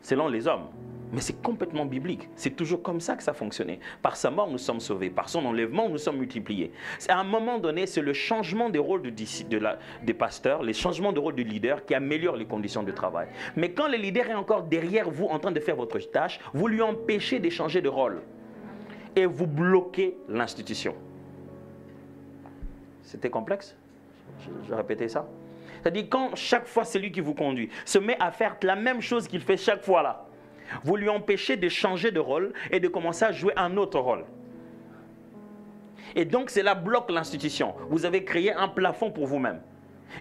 Selon les hommes. Mais c'est complètement biblique. C'est toujours comme ça que ça fonctionnait. Par sa mort, nous sommes sauvés. Par son enlèvement, nous sommes multipliés. À un moment donné, c'est le changement des rôles des pasteurs, les changements de rôle du leader qui améliorent les conditions de travail. Mais quand le leader est encore derrière vous en train de faire votre tâche, vous lui empêchez d'échanger de rôle. Et vous bloquez l'institution. C'était complexe? Je répétais ça. C'est-à-dire quand chaque fois celui qui vous conduit se met à faire la même chose qu'il fait chaque fois là, vous lui empêchez de changer de rôle et de commencer à jouer un autre rôle. Et donc cela bloque l'institution. Vous avez créé un plafond pour vous-même.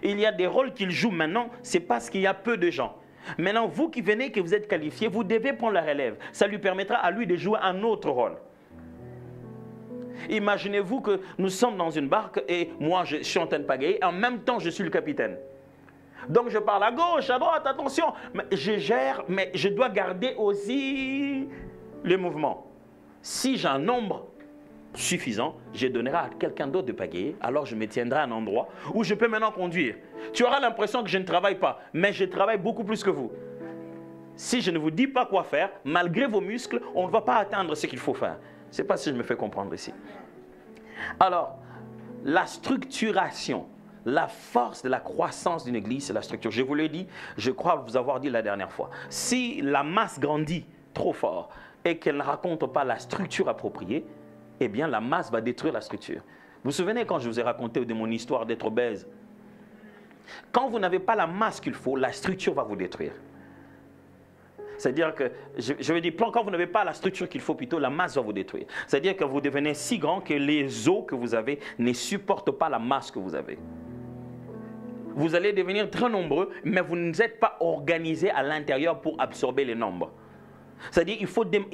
Il y a des rôles qu'il joue maintenant, c'est parce qu'il y a peu de gens. Maintenant, vous qui venez, que vous êtes qualifié, vous devez prendre la relève. Ça lui permettra à lui de jouer un autre rôle. Imaginez-vous que nous sommes dans une barque et moi je suis en train de pagayer et en même temps je suis le capitaine. Donc je parle à gauche, à droite, attention, mais je gère, mais je dois garder aussi les mouvements. Si j'ai un nombre suffisant, je donnerai à quelqu'un d'autre de pagayer, alors je me tiendrai à un endroit où je peux maintenant conduire. Tu auras l'impression que je ne travaille pas, mais je travaille beaucoup plus que vous. Si je ne vous dis pas quoi faire, malgré vos muscles, on ne va pas atteindre ce qu'il faut faire. Je ne sais pas si je me fais comprendre ici. Alors, la structuration, la force de la croissance d'une église, c'est la structure. Je vous l'ai dit, je crois vous avoir dit la dernière fois. Si la masse grandit trop fort et qu'elle ne raconte pas la structure appropriée, eh bien la masse va détruire la structure. Vous vous souvenez quand je vous ai raconté de mon histoire d'être obèse? Quand vous n'avez pas la masse qu'il faut, la structure va vous détruire. C'est-à-dire que, je veux dire, quand vous n'avez pas la structure qu'il faut, plutôt la masse va vous détruire. C'est-à-dire que vous devenez si grand que les os que vous avez ne supportent pas la masse que vous avez. Vous allez devenir très nombreux, mais vous n'êtes pas organisé à l'intérieur pour absorber les nombres. C'est-à-dire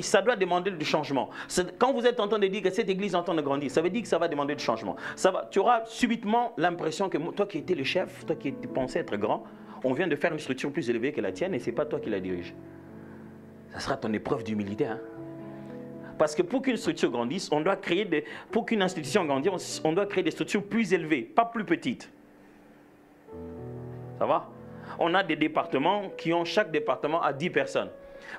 ça doit demander du changement. Quand vous êtes en train de dire que cette église est en train de grandir, ça veut dire que ça va demander du changement. Tu auras subitement l'impression que toi qui étais le chef, toi qui pensais être grand, on vient de faire une structure plus élevée que la tienne et ce n'est pas toi qui la dirige. Ça sera ton épreuve d'humilité. Hein? Parce que pour qu'une structure grandisse, on doit créer pour qu'une institution grandisse, on doit créer des structures plus élevées, pas plus petites. Ça va? On a des départements qui ont chaque département à 10 personnes.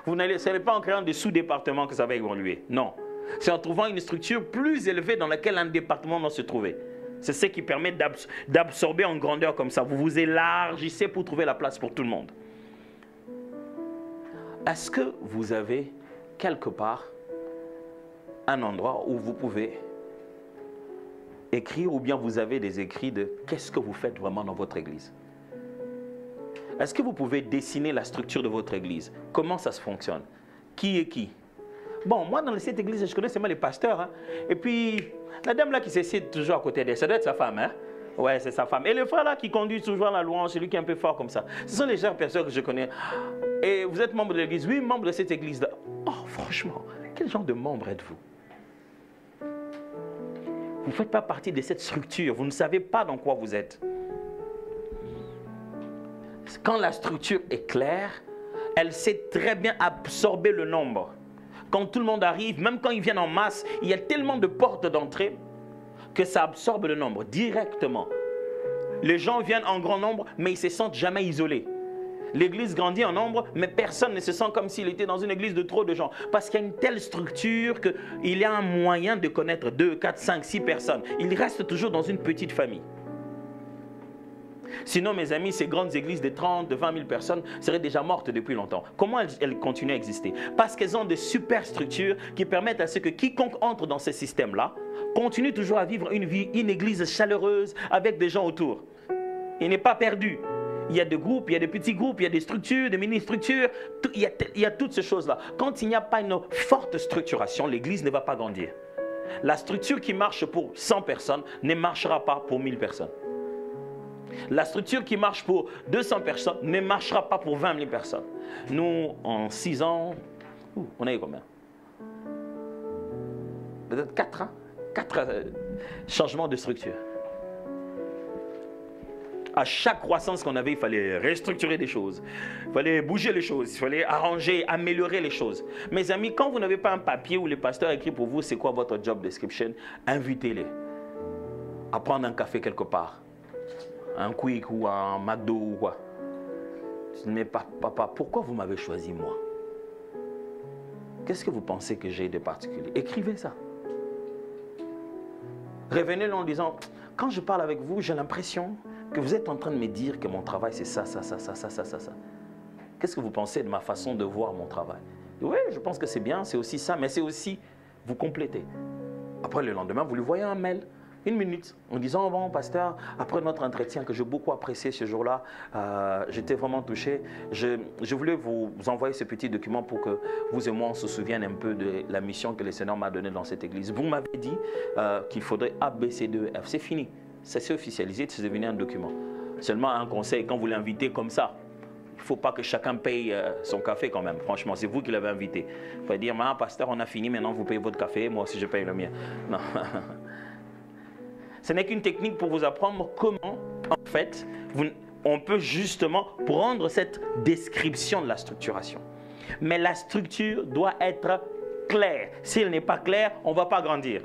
Ce n'est pas en créant des sous-départements que ça va évoluer. Non. C'est en trouvant une structure plus élevée dans laquelle un département doit se trouver. C'est ce qui permet d'absorber en grandeur comme ça. Vous vous élargissez pour trouver la place pour tout le monde. Est-ce que vous avez quelque part un endroit où vous pouvez écrire ou bien vous avez des écrits de qu'est-ce que vous faites vraiment dans votre église? Est-ce que vous pouvez dessiner la structure de votre église? Comment ça se fonctionne? Qui est qui? Bon, moi dans cette église, je connais seulement les pasteurs. Hein? Et puis, la dame là qui s'essaie toujours à côté d'elle, ça doit être sa femme. Hein? Ouais, c'est sa femme. Et le frère là qui conduit toujours la louange, celui qui est un peu fort comme ça. Ce sont les gens personnes que je connais. Et vous êtes membre de l'église? Oui, membre de cette église-là. Oh, franchement, quel genre de membre êtes-vous? Vous ne faites pas partie de cette structure. Vous ne savez pas dans quoi vous êtes. Quand la structure est claire, elle sait très bien absorber le nombre. Quand tout le monde arrive, même quand ils viennent en masse, il y a tellement de portes d'entrée que ça absorbe le nombre directement. Les gens viennent en grand nombre, mais ils ne se sentent jamais isolés. L'église grandit en nombre, mais personne ne se sent comme s'il était dans une église de trop de gens. Parce qu'il y a une telle structure qu'il y a un moyen de connaître 2, 4, 5, 6 personnes. Il reste toujours dans une petite famille. Sinon, mes amis, ces grandes églises de 30, de 20 000 personnes seraient déjà mortes depuis longtemps. Comment elles continuent à exister? Parce qu'elles ont des super structures qui permettent à ce que quiconque entre dans ces systèmes-là continue toujours à vivre une église chaleureuse avec des gens autour. Il n'est pas perdu. Il y a des groupes, il y a des petits groupes, il y a des structures, des mini-structures. Il y a toutes ces choses-là. Quand il n'y a pas une forte structuration, l'église ne va pas grandir. La structure qui marche pour 100 personnes ne marchera pas pour 1000 personnes. La structure qui marche pour 200 personnes ne marchera pas pour 20 000 personnes. Nous, en 6 ans, on a eu combien? Peut-être 4 ans. 4 changements de structure. À chaque croissance qu'on avait, il fallait restructurer des choses. Il fallait bouger les choses. Il fallait arranger, améliorer les choses. Mes amis, quand vous n'avez pas un papier où le pasteur écrit pour vous, c'est quoi votre job description, invitez-les à prendre un café quelque part. Un Quick ou un McDo ou quoi. Mais papa, pourquoi vous m'avez choisi moi? Qu'est-ce que vous pensez que j'ai de particulier? Écrivez ça. Revenez-le en disant, quand je parle avec vous, j'ai l'impression que vous êtes en train de me dire que mon travail c'est ça. Qu'est-ce que vous pensez de ma façon de voir mon travail? Oui, je pense que c'est bien, c'est aussi ça, mais c'est aussi, vous complétez. Après le lendemain, vous lui voyez un mail, 1 minute, en disant, bon pasteur, après notre entretien que j'ai beaucoup apprécié ce jour-là, j'étais vraiment touché, je voulais vous envoyer ce petit document pour que vous et moi on se souvienne un peu de la mission que le Seigneur m'a donnée dans cette église. Vous m'avez dit qu'il faudrait A, B, C, D, E, F, c'est fini. Ça s'est officialisé, c'est devenu un document. Seulement un conseil, quand vous l'invitez comme ça, il ne faut pas que chacun paye son café quand même. Franchement, c'est vous qui l'avez invité. Il faut dire, pasteur, on a fini, maintenant vous payez votre café, moi aussi je paye le mien. Non. Ce n'est qu'une technique pour vous apprendre comment, en fait, on peut justement prendre cette description de la structuration. Mais la structure doit être claire. Si elle n'est pas claire, on ne va pas grandir.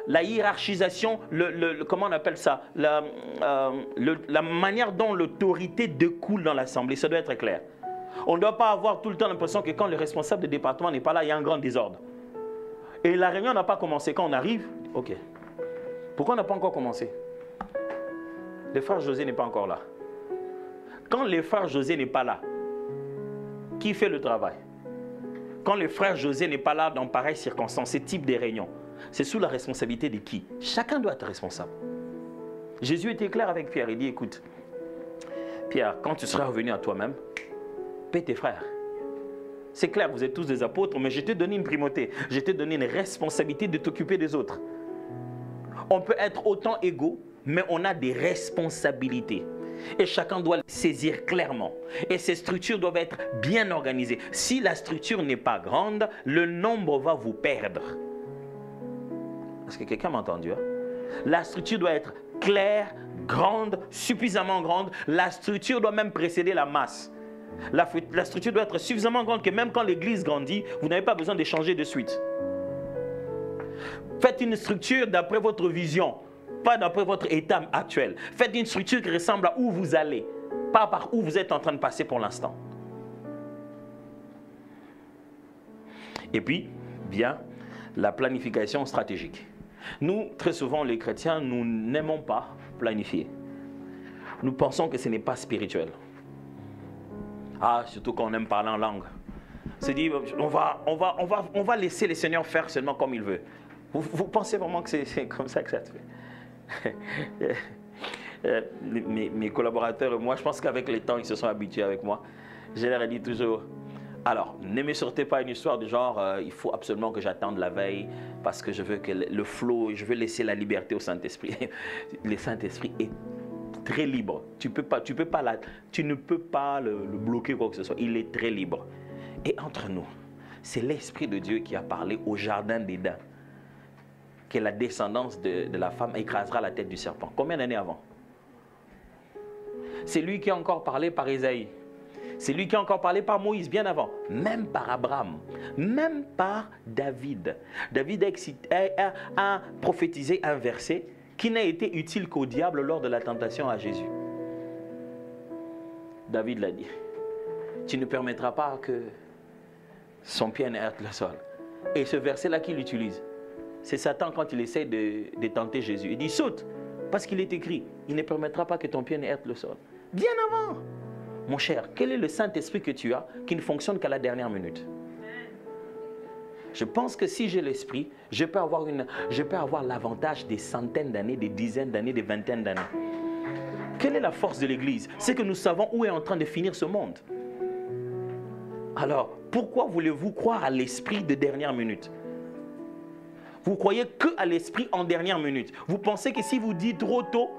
La hiérarchisation, comment on appelle ça, la manière dont l'autorité découle dans l'assemblée, ça doit être clair. On ne doit pas avoir tout le temps l'impression que quand le responsable de département n'est pas là, il y a un grand désordre. Et la réunion n'a pas commencé. Quand on arrive, ok. Pourquoi on n'a pas encore commencé? Le frère José n'est pas encore là. Quand le frère José n'est pas là, qui fait le travail? Quand le frère José n'est pas là dans pareilles circonstances, ce type de réunion, c'est sous la responsabilité de qui? Chacun doit être responsable. Jésus était clair avec Pierre. Il dit, écoute, Pierre, quand tu seras revenu à toi-même, paie tes frères. C'est clair, vous êtes tous des apôtres, mais je t'ai donné une primauté. Je t'ai donné une responsabilité de t'occuper des autres. On peut être autant égaux, mais on a des responsabilités. Et chacun doit les saisir clairement. Et ces structures doivent être bien organisées. Si la structure n'est pas grande, le nombre va vous perdre. Est-ce que quelqu'un m'a entendu? La structure doit être claire, grande, suffisamment grande. La structure doit même précéder la masse. La structure doit être suffisamment grande que même quand l'église grandit, vous n'avez pas besoin d'échanger de suite. Faites une structure d'après votre vision, pas d'après votre état actuel. Faites une structure qui ressemble à où vous allez, pas par où vous êtes en train de passer pour l'instant. Et puis, bien, la planification stratégique. Nous, très souvent, les chrétiens, nous n'aimons pas planifier. Nous pensons que ce n'est pas spirituel. Surtout quand on aime parler en langue. C'est dit, on va laisser le Seigneur faire seulement comme il veut. Vous pensez vraiment que c'est comme ça que ça se fait? Mes collaborateurs et moi, je pense qu'avec le temps, ils se sont habitués avec moi. Je leur ai dit toujours, alors, ne me sortez pas une histoire du genre, il faut absolument que j'attende la veille parce que je veux que le flow, je veux laisser la liberté au Saint-Esprit. Le Saint-Esprit est très libre. Tu ne peux pas le bloquer quoi que ce soit. Il est très libre. Et entre nous, c'est l'Esprit de Dieu qui a parlé au jardin d'Éden que la descendance de la femme écrasera la tête du serpent. Combien d'années avant? C'est lui qui a encore parlé par Isaïe. C'est lui qui a encore parlé par Moïse, bien avant. Même par Abraham. Même par David. David a prophétisé un verset qui n'a été utile qu'au diable lors de la tentation à Jésus. David l'a dit. Tu ne permettras pas que son pied ne heurte le sol. Et ce verset-là qu'il utilise, c'est Satan quand il essaie de tenter Jésus. Il dit saute, parce qu'il est écrit, il ne permettra pas que ton pied ne heurte le sol. Bien avant. Mon cher, quel est le Saint-Esprit que tu as qui ne fonctionne qu'à la dernière minute? Je pense que si j'ai l'esprit, je peux avoir l'avantage des centaines d'années, des dizaines d'années, des vingtaines d'années. Quelle est la force de l'Église? C'est que nous savons où est en train de finir ce monde. Alors, pourquoi voulez-vous croire à l'esprit de dernière minute? Vous croyez que à l'esprit en dernière minute. Vous pensez que si vous dites trop tôt,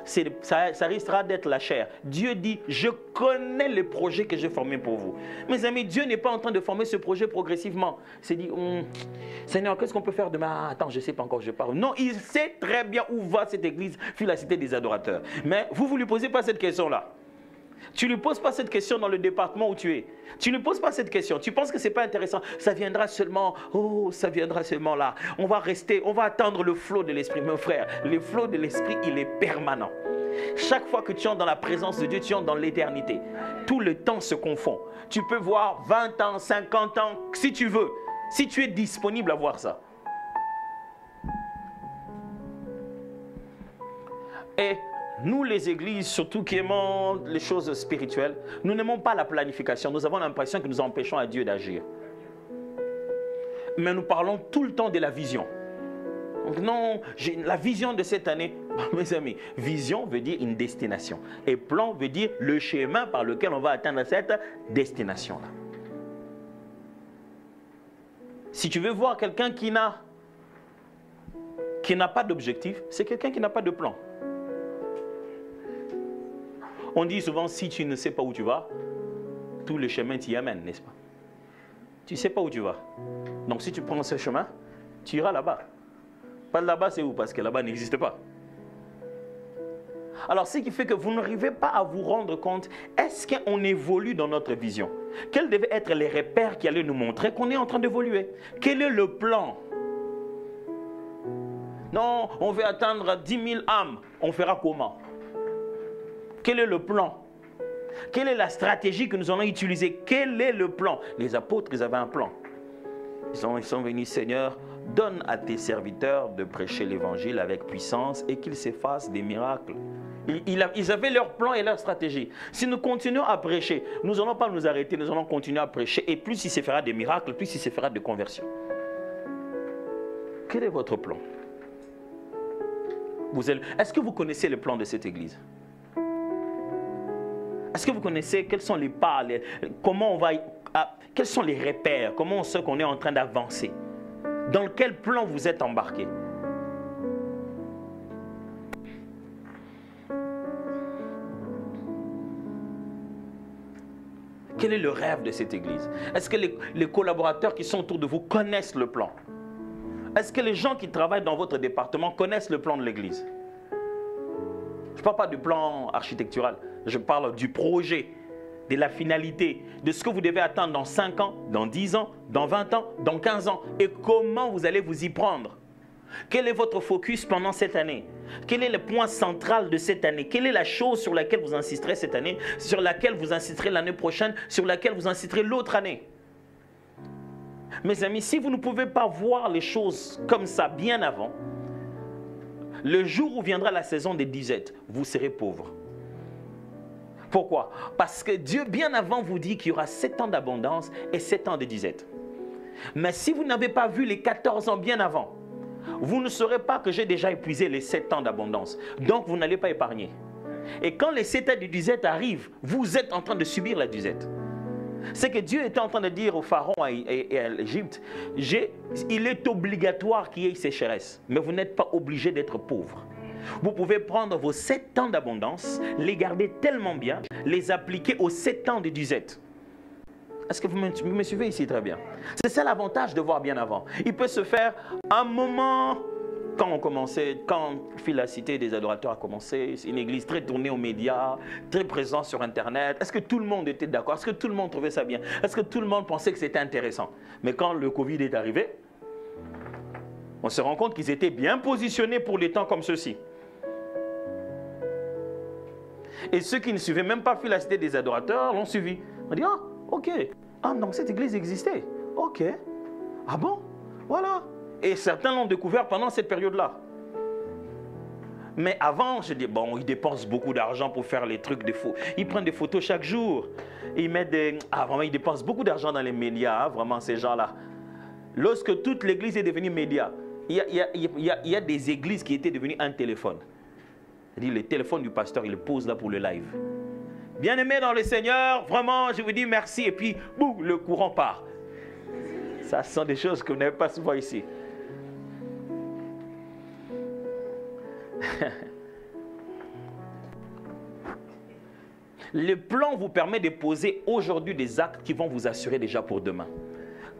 ça risquera d'être la chair. Dieu dit, je connais les projets que j'ai formés pour vous. Mes amis, Dieu n'est pas en train de former ce projet progressivement. Il s'est dit, Seigneur, qu'est-ce qu'on peut faire demain? Attends, je ne sais pas encore, je parle. Non, il sait très bien où va cette église, fut la cité des adorateurs. Mais vous ne lui posez pas cette question-là. Tu ne lui poses pas cette question dans le département où tu es. Tu ne poses pas cette question. Tu penses que ce n'est pas intéressant. Ça viendra seulement, ça viendra seulement là. On va rester, on va attendre le flot de l'esprit. Mon frère, le flot de l'esprit, il est permanent. Chaque fois que tu entres dans la présence de Dieu, tu entres dans l'éternité. Tout le temps se confond. Tu peux voir 20 ans, 50 ans, si tu veux. Si tu es disponible à voir ça. Et nous, les églises, surtout qui aimons les choses spirituelles, nous n'aimons pas la planification. Nous avons l'impression que nous empêchons à Dieu d'agir. Mais nous parlons tout le temps de la vision. Donc non, la vision de cette année, mes amis, vision veut dire une destination. Et plan veut dire le chemin par lequel on va atteindre cette destination-là. Si tu veux voir quelqu'un qui n'a pas d'objectif, c'est quelqu'un qui n'a pas de plan. On dit souvent, si tu ne sais pas où tu vas, tout le chemin t'y amène, n'est-ce pas? Tu ne sais pas où tu vas. Donc si tu prends ce chemin, tu iras là-bas. Pas là-bas, c'est où? Parce que là-bas n'existe pas. Alors, ce qui fait que vous n'arrivez pas à vous rendre compte, est-ce qu'on évolue dans notre vision? Quels devaient être les repères qui allaient nous montrer qu'on est en train d'évoluer? Quel est le plan? Non, on veut atteindre 10 000 âmes. On fera comment? Quel est le plan? Quelle est la stratégie que nous allons utiliser? Quel est le plan? Les apôtres, ils avaient un plan. Ils sont venus, Seigneur, donne à tes serviteurs de prêcher l'évangile avec puissance et qu'ils s'effacent des miracles. Ils avaient leur plan et leur stratégie. Si nous continuons à prêcher, nous n'allons pas nous arrêter, nous allons continuer à prêcher. Et plus il se fera des miracles, plus il se fera de conversions. Quel est votre plan? Est-ce que vous connaissez le plan de cette église? Est-ce que vous connaissez quels sont les pas, quels sont les repères, comment on sait qu'on est en train d'avancer? Dans quel plan vous êtes embarqué? Quel est le rêve de cette église? Est-ce que les collaborateurs qui sont autour de vous connaissent le plan? Est-ce que les gens qui travaillent dans votre département connaissent le plan de l'église? Je ne parle pas du plan architectural, je parle du projet, de la finalité, de ce que vous devez attendre dans 5 ans, dans 10 ans, dans 20 ans, dans 15 ans, et comment vous allez vous y prendre. Quel est votre focus pendant cette année? Quel est le point central de cette année? Quelle est la chose sur laquelle vous insisterez cette année, sur laquelle vous insisterez l'année prochaine, sur laquelle vous insisterez l'autre année? Mes amis, si vous ne pouvez pas voir les choses comme ça bien avant, le jour où viendra la saison des disettes, vous serez pauvre. Pourquoi? Parce que Dieu, bien avant, vous dit qu'il y aura 7 ans d'abondance et 7 ans de disette. Mais si vous n'avez pas vu les 14 ans bien avant, vous ne saurez pas que j'ai déjà épuisé les 7 ans d'abondance. Donc, vous n'allez pas épargner. Et quand les 7 ans de disette arrivent, vous êtes en train de subir la disette. C'est que Dieu était en train de dire au Pharaon et à l'Égypte, il est obligatoire qu'il y ait sécheresse, mais vous n'êtes pas obligé d'être pauvre. Vous pouvez prendre vos 7 ans d'abondance, les garder tellement bien, les appliquer aux 7 ans de disette. Est-ce que vous me suivez ici très bien? C'est ça l'avantage de voir bien avant. Il peut se faire un moment, quand la cité des adorateurs a commencé, c'est une église très tournée aux médias, très présente sur Internet. Est-ce que tout le monde était d'accord? Est-ce que tout le monde trouvait ça bien? Est-ce que tout le monde pensait que c'était intéressant? Mais quand le Covid est arrivé, on se rend compte qu'ils étaient bien positionnés pour les temps comme ceux-ci. Et ceux qui ne suivaient même pas la cité des adorateurs l'ont suivi. On dit, ah, ok, ah, donc cette église existait. Ok, ah bon, voilà. Et certains l'ont découvert pendant cette période-là. Mais avant, je dis, bon, ils dépensent beaucoup d'argent pour faire les trucs de faux. Ils prennent des photos chaque jour. Ils mettent des... Ah, vraiment, ils dépensent beaucoup d'argent dans les médias, hein, vraiment, ces gens-là. Lorsque toute l'église est devenue média, il y a des églises qui étaient devenues un téléphone. Le téléphone du pasteur, il le pose là pour le live. Bien-aimé dans le Seigneur, vraiment, je vous dis merci. Et puis, boum, le courant part. Ça sont des choses que vous n'avez pas souvent ici. Le plan vous permet de poser aujourd'hui des actes qui vont vous assurer déjà pour demain.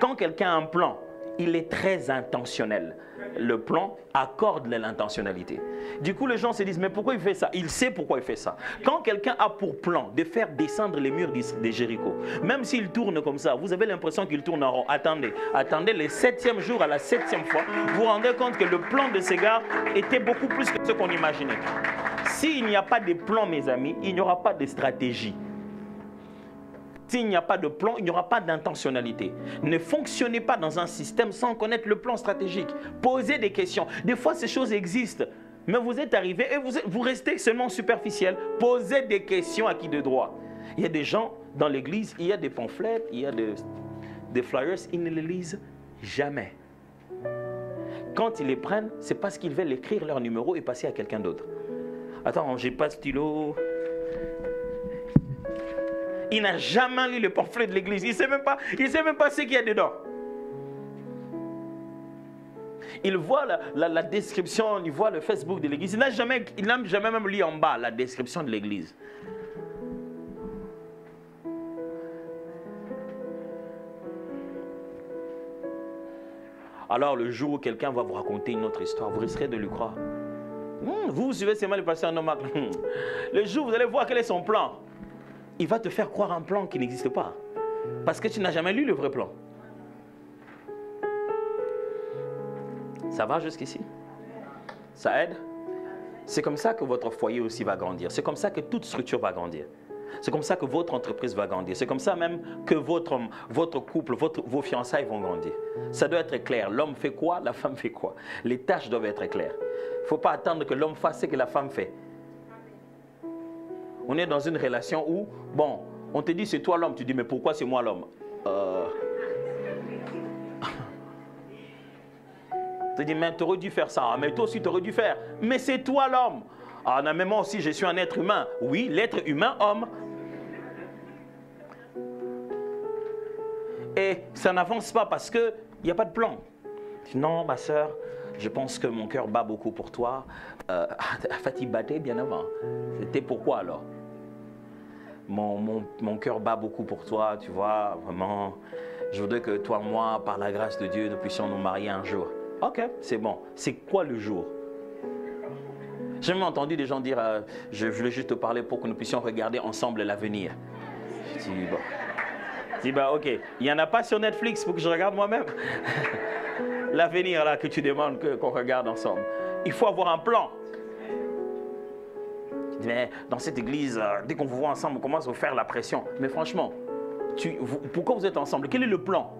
Quand quelqu'un a un plan, il est très intentionnel. Le plan accorde l'intentionnalité. Du coup, les gens se disent, mais pourquoi il fait ça? Il sait pourquoi il fait ça. Quand quelqu'un a pour plan de faire descendre les murs de Jéricho, même s'il tourne comme ça, vous avez l'impression qu'il tourne en rond. Attendez, le 7e jour à la 7e fois, vous vous rendez compte que le plan de ces gars était beaucoup plus que ce qu'on imaginait. S'il n'y a pas de plan, mes amis, il n'y aura pas de stratégie. S'il n'y a pas de plan, il n'y aura pas d'intentionnalité. Ne fonctionnez pas dans un système sans connaître le plan stratégique. Posez des questions. Des fois, ces choses existent, mais vous êtes arrivé et vous restez seulement superficiel. Posez des questions à qui de droit. Il y a des gens dans l'église, il y a des pamphlets, il y a des flyers, ils ne les lisent jamais. Quand ils les prennent, c'est parce qu'ils veulent écrire leur numéro et passer à quelqu'un d'autre. Attends, j'ai pas de stylo. Il n'a jamais lu le pamphlet de l'église. Il ne sait même pas ce qu'il y a dedans. Il voit la description, il voit le Facebook de l'église. Il n'a jamais même lu en bas la description de l'église. Alors le jour où quelqu'un va vous raconter une autre histoire, vous risquerez de lui croire. Vous suivez seulement le pasteur Nomak. Le jour où vous allez voir quel est son plan, il va te faire croire un plan qui n'existe pas. Parce que tu n'as jamais lu le vrai plan. Ça va jusqu'ici? Ça aide? C'est comme ça que votre foyer aussi va grandir. C'est comme ça que toute structure va grandir. C'est comme ça que votre entreprise va grandir. C'est comme ça même que votre couple, vos fiançailles vont grandir. Ça doit être clair. L'homme fait quoi? La femme fait quoi? Les tâches doivent être claires. Il ne faut pas attendre que l'homme fasse ce que la femme fait. On est dans une relation où, bon, on te dit c'est toi l'homme, tu dis mais pourquoi c'est moi l'homme? Tu dis mais tu aurais dû faire ça, mais toi aussi tu aurais dû faire. Mais c'est toi l'homme. Ah non, mais moi aussi je suis un être humain. Oui, l'être humain homme. Et ça n'avance pas parce qu'il n'y a pas de plan. Non, ma soeur, je pense que mon cœur bat beaucoup pour toi. En fait, il battait bien avant. C'était pourquoi alors? Mon cœur bat beaucoup pour toi, tu vois, vraiment. Je voudrais que toi et moi, par la grâce de Dieu, nous puissions nous marier un jour. Ok, c'est bon. C'est quoi le jour? J'ai même entendu des gens dire, je voulais juste te parler pour que nous puissions regarder ensemble l'avenir. Je dis, bon. Je dis, bah ok, il n'y en a pas sur Netflix, il faut que je regarde moi-même. L'avenir là que tu demandes qu'on regarde ensemble. Il faut avoir un plan. Mais dans cette église, dès qu'on vous voit ensemble, on commence à vous faire la pression. Mais franchement, pourquoi vous êtes ensemble? Quel est le plan?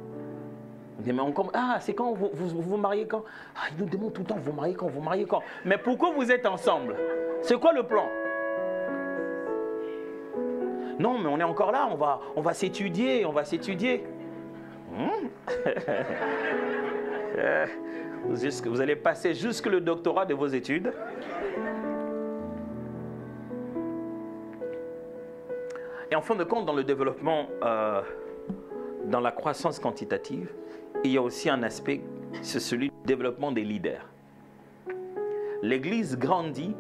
On dit, mais c'est quand vous vous mariez quand? Ils nous demandent tout le temps, vous mariez quand? Vous mariez quand? Mais pourquoi vous êtes ensemble? C'est quoi le plan? Non, mais on est encore là, on va s'étudier, Vous allez passer jusque le doctorat de vos études. Et en fin de compte, dans le développement, dans la croissance quantitative, il y a aussi un aspect, c'est celui du développement des leaders. L'Église grandit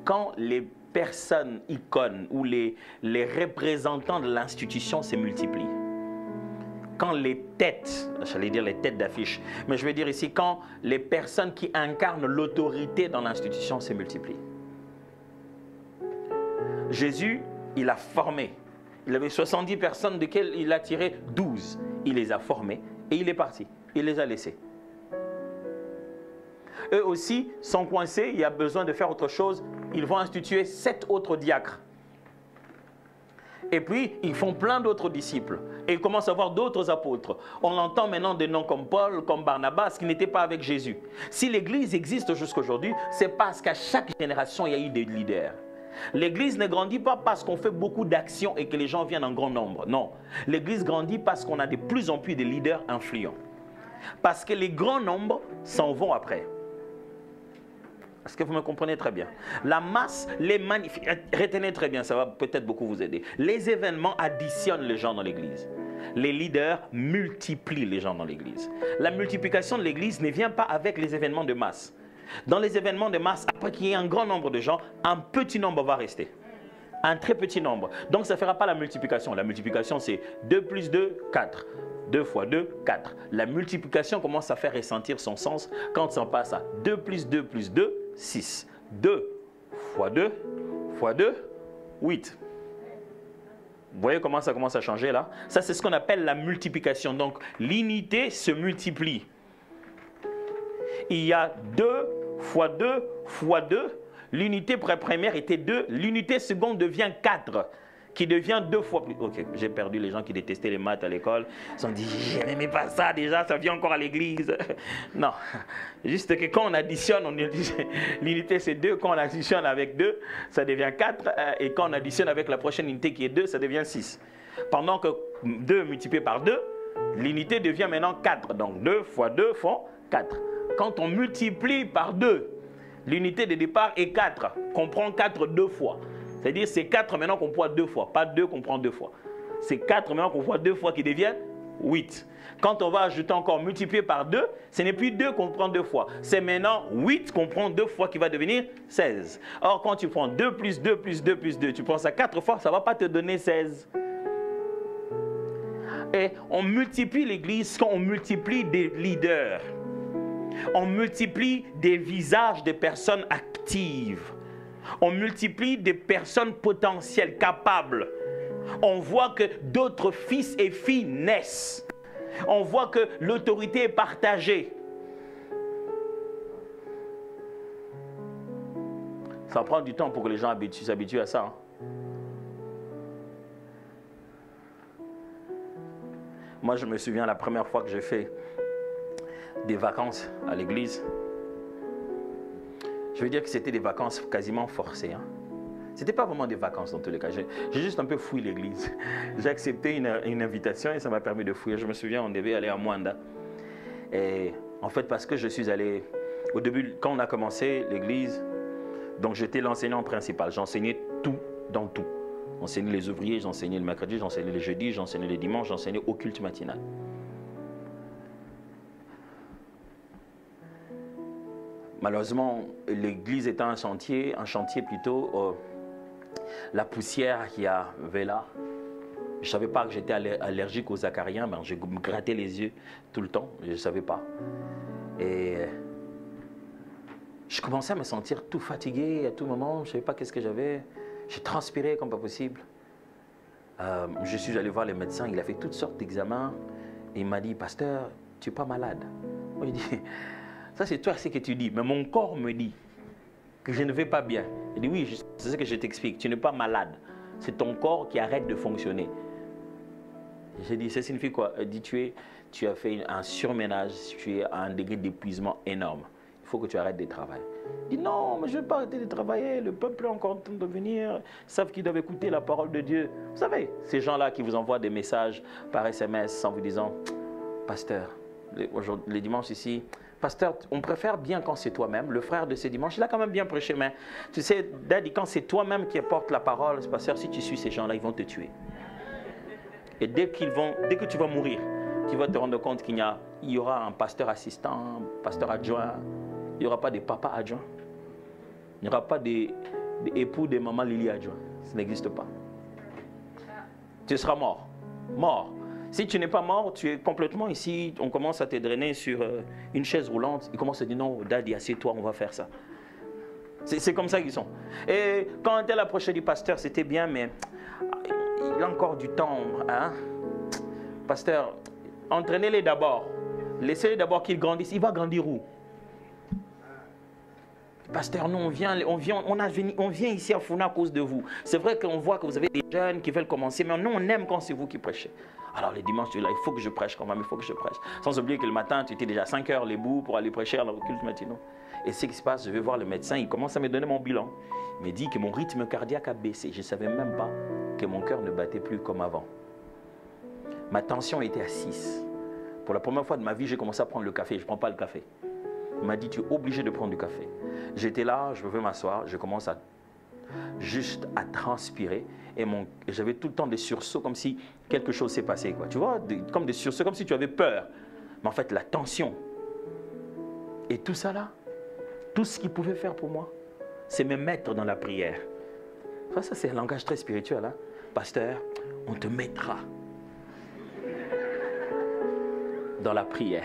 quand les personnes icônes ou les représentants de l'institution se multiplient. Quand les têtes, j'allais dire les têtes d'affiche, mais je vais dire ici quand les personnes qui incarnent l'autorité dans l'institution se multiplient. Jésus, il a formé. Il avait 70 personnes desquelles il a tiré 12. Il les a formées et il est parti. Il les a laissées. Eux aussi sont coincés, il y a besoin de faire autre chose. Ils vont instituer 7 autres diacres. Et puis, ils font plein d'autres disciples. Et ils commencent à avoir d'autres apôtres. On entend maintenant des noms comme Paul, comme Barnabas, qui n'étaient pas avec Jésus. Si l'Église existe jusqu'aujourd'hui, c'est parce qu'à chaque génération, il y a eu des leaders. L'Église ne grandit pas parce qu'on fait beaucoup d'actions et que les gens viennent en grand nombre. Non. L'Église grandit parce qu'on a de plus en plus de leaders influents. Parce que les grands nombres s'en vont après. Est-ce que vous me comprenez très bien? La masse, retenez très bien, ça va peut-être beaucoup vous aider. Les événements additionnent les gens dans l'Église. Les leaders multiplient les gens dans l'Église. La multiplication de l'Église ne vient pas avec les événements de masse. Dans les événements de masse, après qu'il y ait un grand nombre de gens, un petit nombre va rester. Un très petit nombre. Donc ça ne fera pas la multiplication. La multiplication, c'est 2 plus 2, 4. 2 fois 2, 4. La multiplication commence à faire ressentir son sens quand ça passe à 2 plus 2 plus 2, 6. 2 fois 2 fois 2, 8. Vous voyez comment ça commence à changer là? Ça, c'est ce qu'on appelle la multiplication. Donc, l'unité se multiplie. Il y a 2 fois 2 fois 2. L'unité première était 2. L'unité seconde devient 4. Qui devient 2 fois plus. Ok, j'ai perdu les gens qui détestaient les maths à l'école. Ils se sont dit, j'aimais pas ça déjà, ça vient encore à l'église. Non, juste que quand on additionne, l'unité c'est 2. Quand on additionne avec 2, ça devient 4. Et quand on additionne avec la prochaine unité qui est 2, ça devient 6. Pendant que 2 multiplié par 2, l'unité devient maintenant 4. Donc 2 fois 2 font 4. Quand on multiplie par 2, l'unité de départ est 4. Qu'on prend 4 deux fois. C'est-à-dire c'est 4 maintenant qu'on prend 2 fois, pas 2 qu'on prend 2 fois. C'est 4 maintenant qu'on prend 2 fois qui deviennent 8. Quand on va ajouter encore multiplier par 2, ce n'est plus 2 qu'on prend 2 fois. C'est maintenant 8 qu'on prend 2 fois qui va devenir 16. Or, quand tu prends 2 plus 2 plus 2 plus 2, tu prends ça 4 fois, ça ne va pas te donner 16. Et on multiplie l'Église quand on multiplie des leaders. On multiplie des visages de personnes actives. On multiplie des personnes potentielles, capables. On voit que d'autres fils et filles naissent. On voit que l'autorité est partagée. Ça prend du temps pour que les gens s'habituent à ça. Moi, je me souviens la première fois que j'ai fait des vacances à l'église. Je veux dire que c'était des vacances quasiment forcées. Hein. Ce n'était pas vraiment des vacances dans tous les cas. J'ai juste un peu fouillé l'église. J'ai accepté une invitation et ça m'a permis de fouiller. Je me souviens, on devait aller à Mwanda. Et en fait, parce que je suis allé... Au début, quand on a commencé l'église, donc j'étais l'enseignant principal. J'enseignais tout dans tout. J'enseignais les ouvriers, j'enseignais le mercredi, j'enseignais les jeudis, j'enseignais les dimanches, j'enseignais au culte matinal. Malheureusement, l'église était un chantier plutôt, la poussière qu'il y avait là. Je ne savais pas que j'étais allergique aux acariens, mais je me grattais les yeux tout le temps, je ne savais pas. Et je commençais à me sentir tout fatigué à tout moment, je ne savais pas qu'est-ce que j'avais. J'ai transpiré comme pas possible. Je suis allé voir le médecin, il a fait toutes sortes d'examens. Et il m'a dit, pasteur, tu n'es pas malade. Moi, je dis, ça c'est toi ce que tu dis, mais mon corps me dit que je ne vais pas bien. Il dit, oui, c'est ce que je t'explique, tu n'es pas malade. C'est ton corps qui arrête de fonctionner. J'ai dit, ça signifie quoi? Il dit, tu as fait un surménage, tu es à un degré d'épuisement énorme. Il faut que tu arrêtes de travailler. Il dit, non, mais je ne vais pas arrêter de travailler, le peuple est encore en train de venir, ils savent qu'ils doivent écouter la parole de Dieu. Vous savez, ces gens-là qui vous envoient des messages par SMS en vous disant, pasteur, les dimanches ici, pasteur, on préfère bien quand c'est toi-même. Le frère de ce dimanche, il a quand même bien prêché, mais tu sais, Daddy, quand c'est toi-même qui apporte la parole, pasteur, si tu suis ces gens-là, ils vont te tuer. Et dès que tu vas mourir, tu vas te rendre compte qu'il y aura un pasteur assistant, un pasteur adjoint, il n'y aura pas de papa adjoint, il n'y aura pas d'époux de maman Lily adjoint. Ça n'existe pas. Tu seras mort. Mort. Si tu n'es pas mort, tu es complètement ici, on commence à te drainer sur une chaise roulante, ils commencent à dire non, Daddy, assieds-toi, on va faire ça. C'est comme ça qu'ils sont. Et quand elle approchait du pasteur, c'était bien, mais il a encore du temps. Hein? Pasteur, entraînez-les d'abord. Laissez-les d'abord qu'ils grandissent. Il va grandir où? Pasteur, nous, on vient ici à Funa à cause de vous. C'est vrai qu'on voit que vous avez des jeunes qui veulent commencer, mais nous, on aime quand c'est vous qui prêchez. Alors, les dimanches, tu es là, il faut que je prêche quand même, il faut que je prêche. Sans oublier que le matin, tu étais déjà à 5 heures les bouts pour aller prêcher dans le culte matinal. Et ce qui se passe, je vais voir le médecin, il commence à me donner mon bilan. Il me dit que mon rythme cardiaque a baissé. Je ne savais même pas que mon cœur ne battait plus comme avant. Ma tension était à 6. Pour la première fois de ma vie, j'ai commencé à prendre le café. Je ne prends pas le café. Il m'a dit, tu es obligé de prendre du café. J'étais là, je veux m'asseoir, je commence juste à transpirer. Et j'avais tout le temps des sursauts comme si quelque chose s'est passé. Quoi. Tu vois, comme des sursauts, comme si tu avais peur. Mais en fait, la tension. Et tout ça là, Tout ce qu'il pouvait faire pour moi, c'est me mettre dans la prière. Ça c'est un langage très spirituel. Hein? Pasteur, on te mettra dans la prière.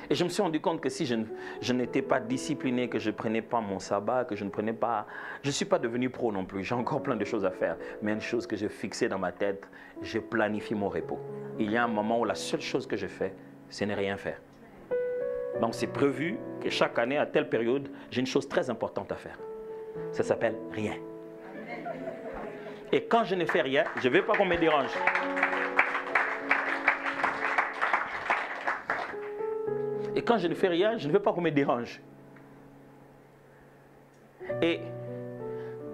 Et je me suis rendu compte que si je n'étais pas discipliné, que je ne prenais pas mon sabbat, que je ne prenais pas... Je ne suis pas devenu pro non plus, j'ai encore plein de choses à faire. Mais une chose que j'ai fixée dans ma tête, j'ai planifié mon repos. Il y a un moment où la seule chose que je fais, c'est ne rien faire. Donc c'est prévu que chaque année, à telle période, j'ai une chose très importante à faire. Ça s'appelle rien. Et quand je ne fais rien, je ne veux pas qu'on me dérange. Et quand je ne fais rien, je ne veux pas qu'on me dérange. Et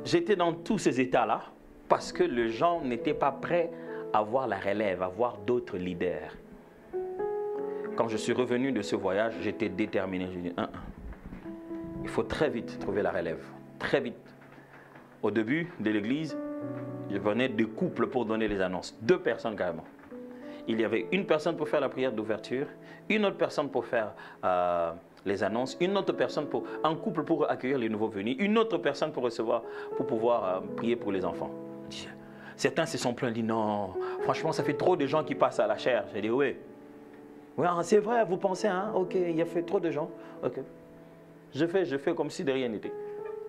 j'étais dans tous ces états-là parce que les gens n'étaient pas prêts à voir la relève, à voir d'autres leaders. Quand je suis revenu de ce voyage, j'étais déterminé. Je dis, il faut très vite trouver la relève. Très vite. Au début de l'église, je venais de couples pour donner les annonces. 2 personnes carrément. Il y avait une personne pour faire la prière d'ouverture, une autre personne pour faire les annonces, une autre personne un couple pour accueillir les nouveaux venus, une autre personne pour recevoir, pour pouvoir prier pour les enfants. Certains se sont plaints, dit non, franchement ça fait trop de gens qui passent à la chair. J'ai dit oui. Oui, c'est vrai, vous pensez, hein? Ok, il y a fait trop de gens. Ok. Je fais comme si de rien n'était.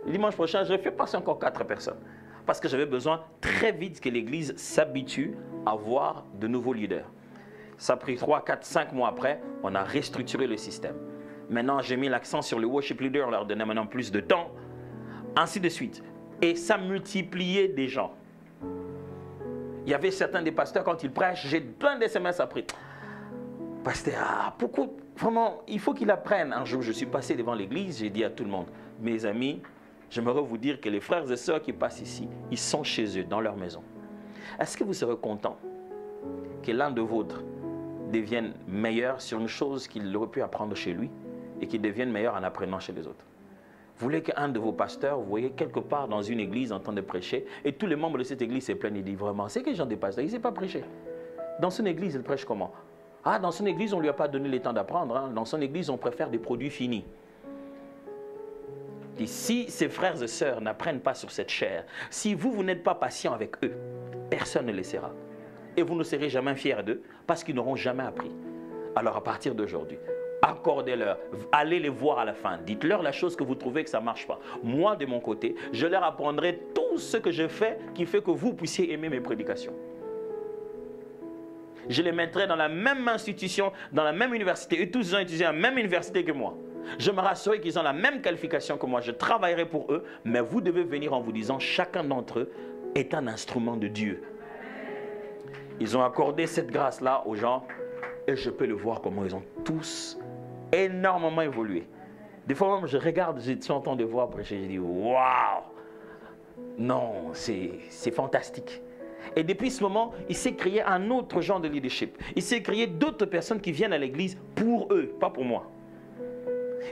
Le dimanche prochain, je fais passer encore 4 personnes. Parce que j'avais besoin très vite que l'Église s'habitue à voir de nouveaux leaders. Ça a pris 3, 4, 5 mois après, on a restructuré le système. Maintenant, j'ai mis l'accent sur le worship leader, on leur donnait maintenant plus de temps, ainsi de suite. Et ça multipliait des gens. Il y avait certains des pasteurs, quand ils prêchent, j'ai plein d'SMS après. Pasteur, pourquoi, vraiment, il faut qu'il apprenne. Un jour, je suis passé devant l'église, j'ai dit à tout le monde, mes amis, j'aimerais vous dire que les frères et sœurs qui passent ici, ils sont chez eux, dans leur maison. Est-ce que vous serez content que l'un de vôtres devienne meilleur sur une chose qu'il aurait pu apprendre chez lui et qu'il devienne meilleur en apprenant chez les autres? Vous voulez qu'un de vos pasteurs, vous voyez quelque part dans une église en train de prêcher et tous les membres de cette église se plaignent et disent vraiment, c'est quel genre de pasteur? Il ne sait pas prêcher. Dans son église, il prêche comment? Ah, dans son église, on ne lui a pas donné le temps d'apprendre. Hein. Dans son église, on préfère des produits finis. Et si ses frères et sœurs n'apprennent pas sur cette chair, si vous n'êtes pas patient avec eux, personne ne les sera. Et vous ne serez jamais fiers d'eux parce qu'ils n'auront jamais appris. Alors à partir d'aujourd'hui, accordez-leur, allez les voir à la fin, dites-leur la chose que vous trouvez que ça ne marche pas. Moi, de mon côté, je leur apprendrai tout ce que je fais qui fait que vous puissiez aimer mes prédications. Je les mettrai dans la même institution, dans la même université, et tous ils ont étudié à la même université que moi. Je me rassurerai qu'ils ont la même qualification que moi. Je travaillerai pour eux, mais vous devez venir en vous disant, chacun d'entre eux est un instrument de Dieu. Ils ont accordé cette grâce-là aux gens, et je peux le voir comment ils ont tous énormément évolué. Des fois même, je regarde, je suis en train de voir prêcher, je dis, waouh! Non, c'est fantastique. Et depuis ce moment, il s'est créé un autre genre de leadership. Il s'est créé d'autres personnes qui viennent à l'église pour eux, pas pour moi.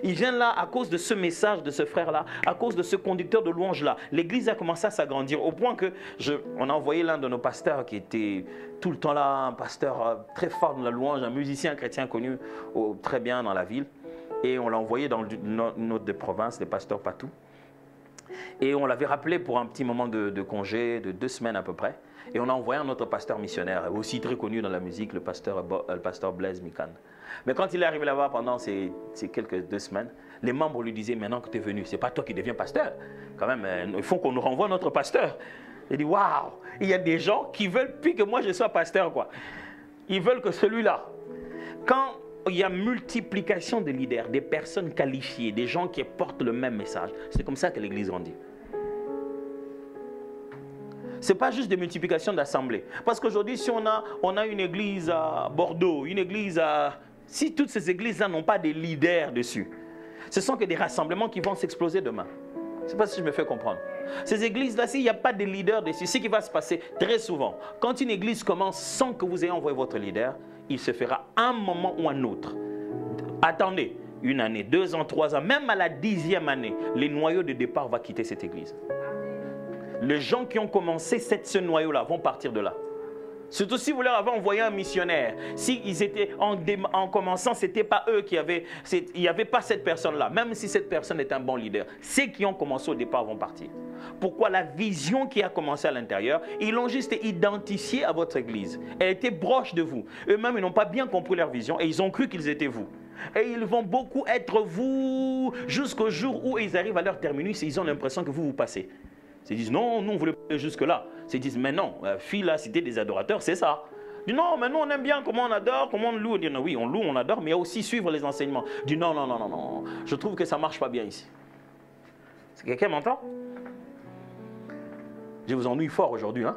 Ils viennent là à cause de ce message de ce frère-là, à cause de ce conducteur de louange-là. L'église a commencé à s'agrandir au point que on a envoyé l'un de nos pasteurs qui était tout le temps là, un pasteur très fort dans la louange, un musicien chrétien connu très bien dans la ville. Et on l'a envoyé dans une autre province, le pasteur Patou. Et on l'avait rappelé pour un petit moment de congé de 2 semaines à peu près. Et on a envoyé un autre pasteur missionnaire, aussi très connu dans la musique, le pasteur Blaise Mikan. Mais quand il est arrivé là-bas pendant ces quelques 2 semaines, les membres lui disaient, maintenant que tu es venu, ce n'est pas toi qui deviens pasteur. Quand même, il faut qu'on nous renvoie notre pasteur. Il dit, waouh, il y a des gens qui veulent plus que moi je sois pasteur, quoi. Ils veulent que celui-là. Quand il y a multiplication de leaders, des personnes qualifiées, des gens qui portent le même message, c'est comme ça que l'église grandit. Ce n'est pas juste des multiplications d'assemblées. Parce qu'aujourd'hui, si on a une église à Bordeaux, une église à... Si toutes ces églises-là n'ont pas des leaders dessus, ce sont que des rassemblements qui vont s'exploser demain. Je ne sais pas si je me fais comprendre. Ces églises-là, s'il n'y a pas de leader dessus, ce qui va se passer très souvent, quand une église commence sans que vous ayez envoyé votre leader, il se fera un moment ou un autre. Attendez, 1 année, 2 ans, 3 ans, même à la 10e année, les noyaux de départ vont quitter cette église. Les gens qui ont commencé ce noyau-là vont partir de là. Surtout si vous leur avez envoyé un missionnaire. S'ils étaient en commençant, ce n'était pas eux qui avaient... Il n'y avait pas cette personne-là. Même si cette personne est un bon leader. Ceux qui ont commencé au départ vont partir. Pourquoi? La vision qui a commencé à l'intérieur, ils l'ont juste identifiée à votre église. Elle était proche de vous. Eux-mêmes, ils n'ont pas bien compris leur vision et ils ont cru qu'ils étaient vous. Et ils vont beaucoup être vous jusqu'au jour où ils arrivent à leur terminus et ils ont l'impression que vous passez. Ils disent non, nous on voulait aller jusque-là. Ils disent mais non, fille la cité des adorateurs, c'est ça. Ils disent non, mais nous on aime bien comment on adore, comment on loue. Ils disent non, oui, on loue, on adore, mais il y a aussi suivre les enseignements. Ils disent non, non, non, non, non, je trouve que ça ne marche pas bien ici. Quelqu'un m'entend? Je vous ennuie fort aujourd'hui, hein?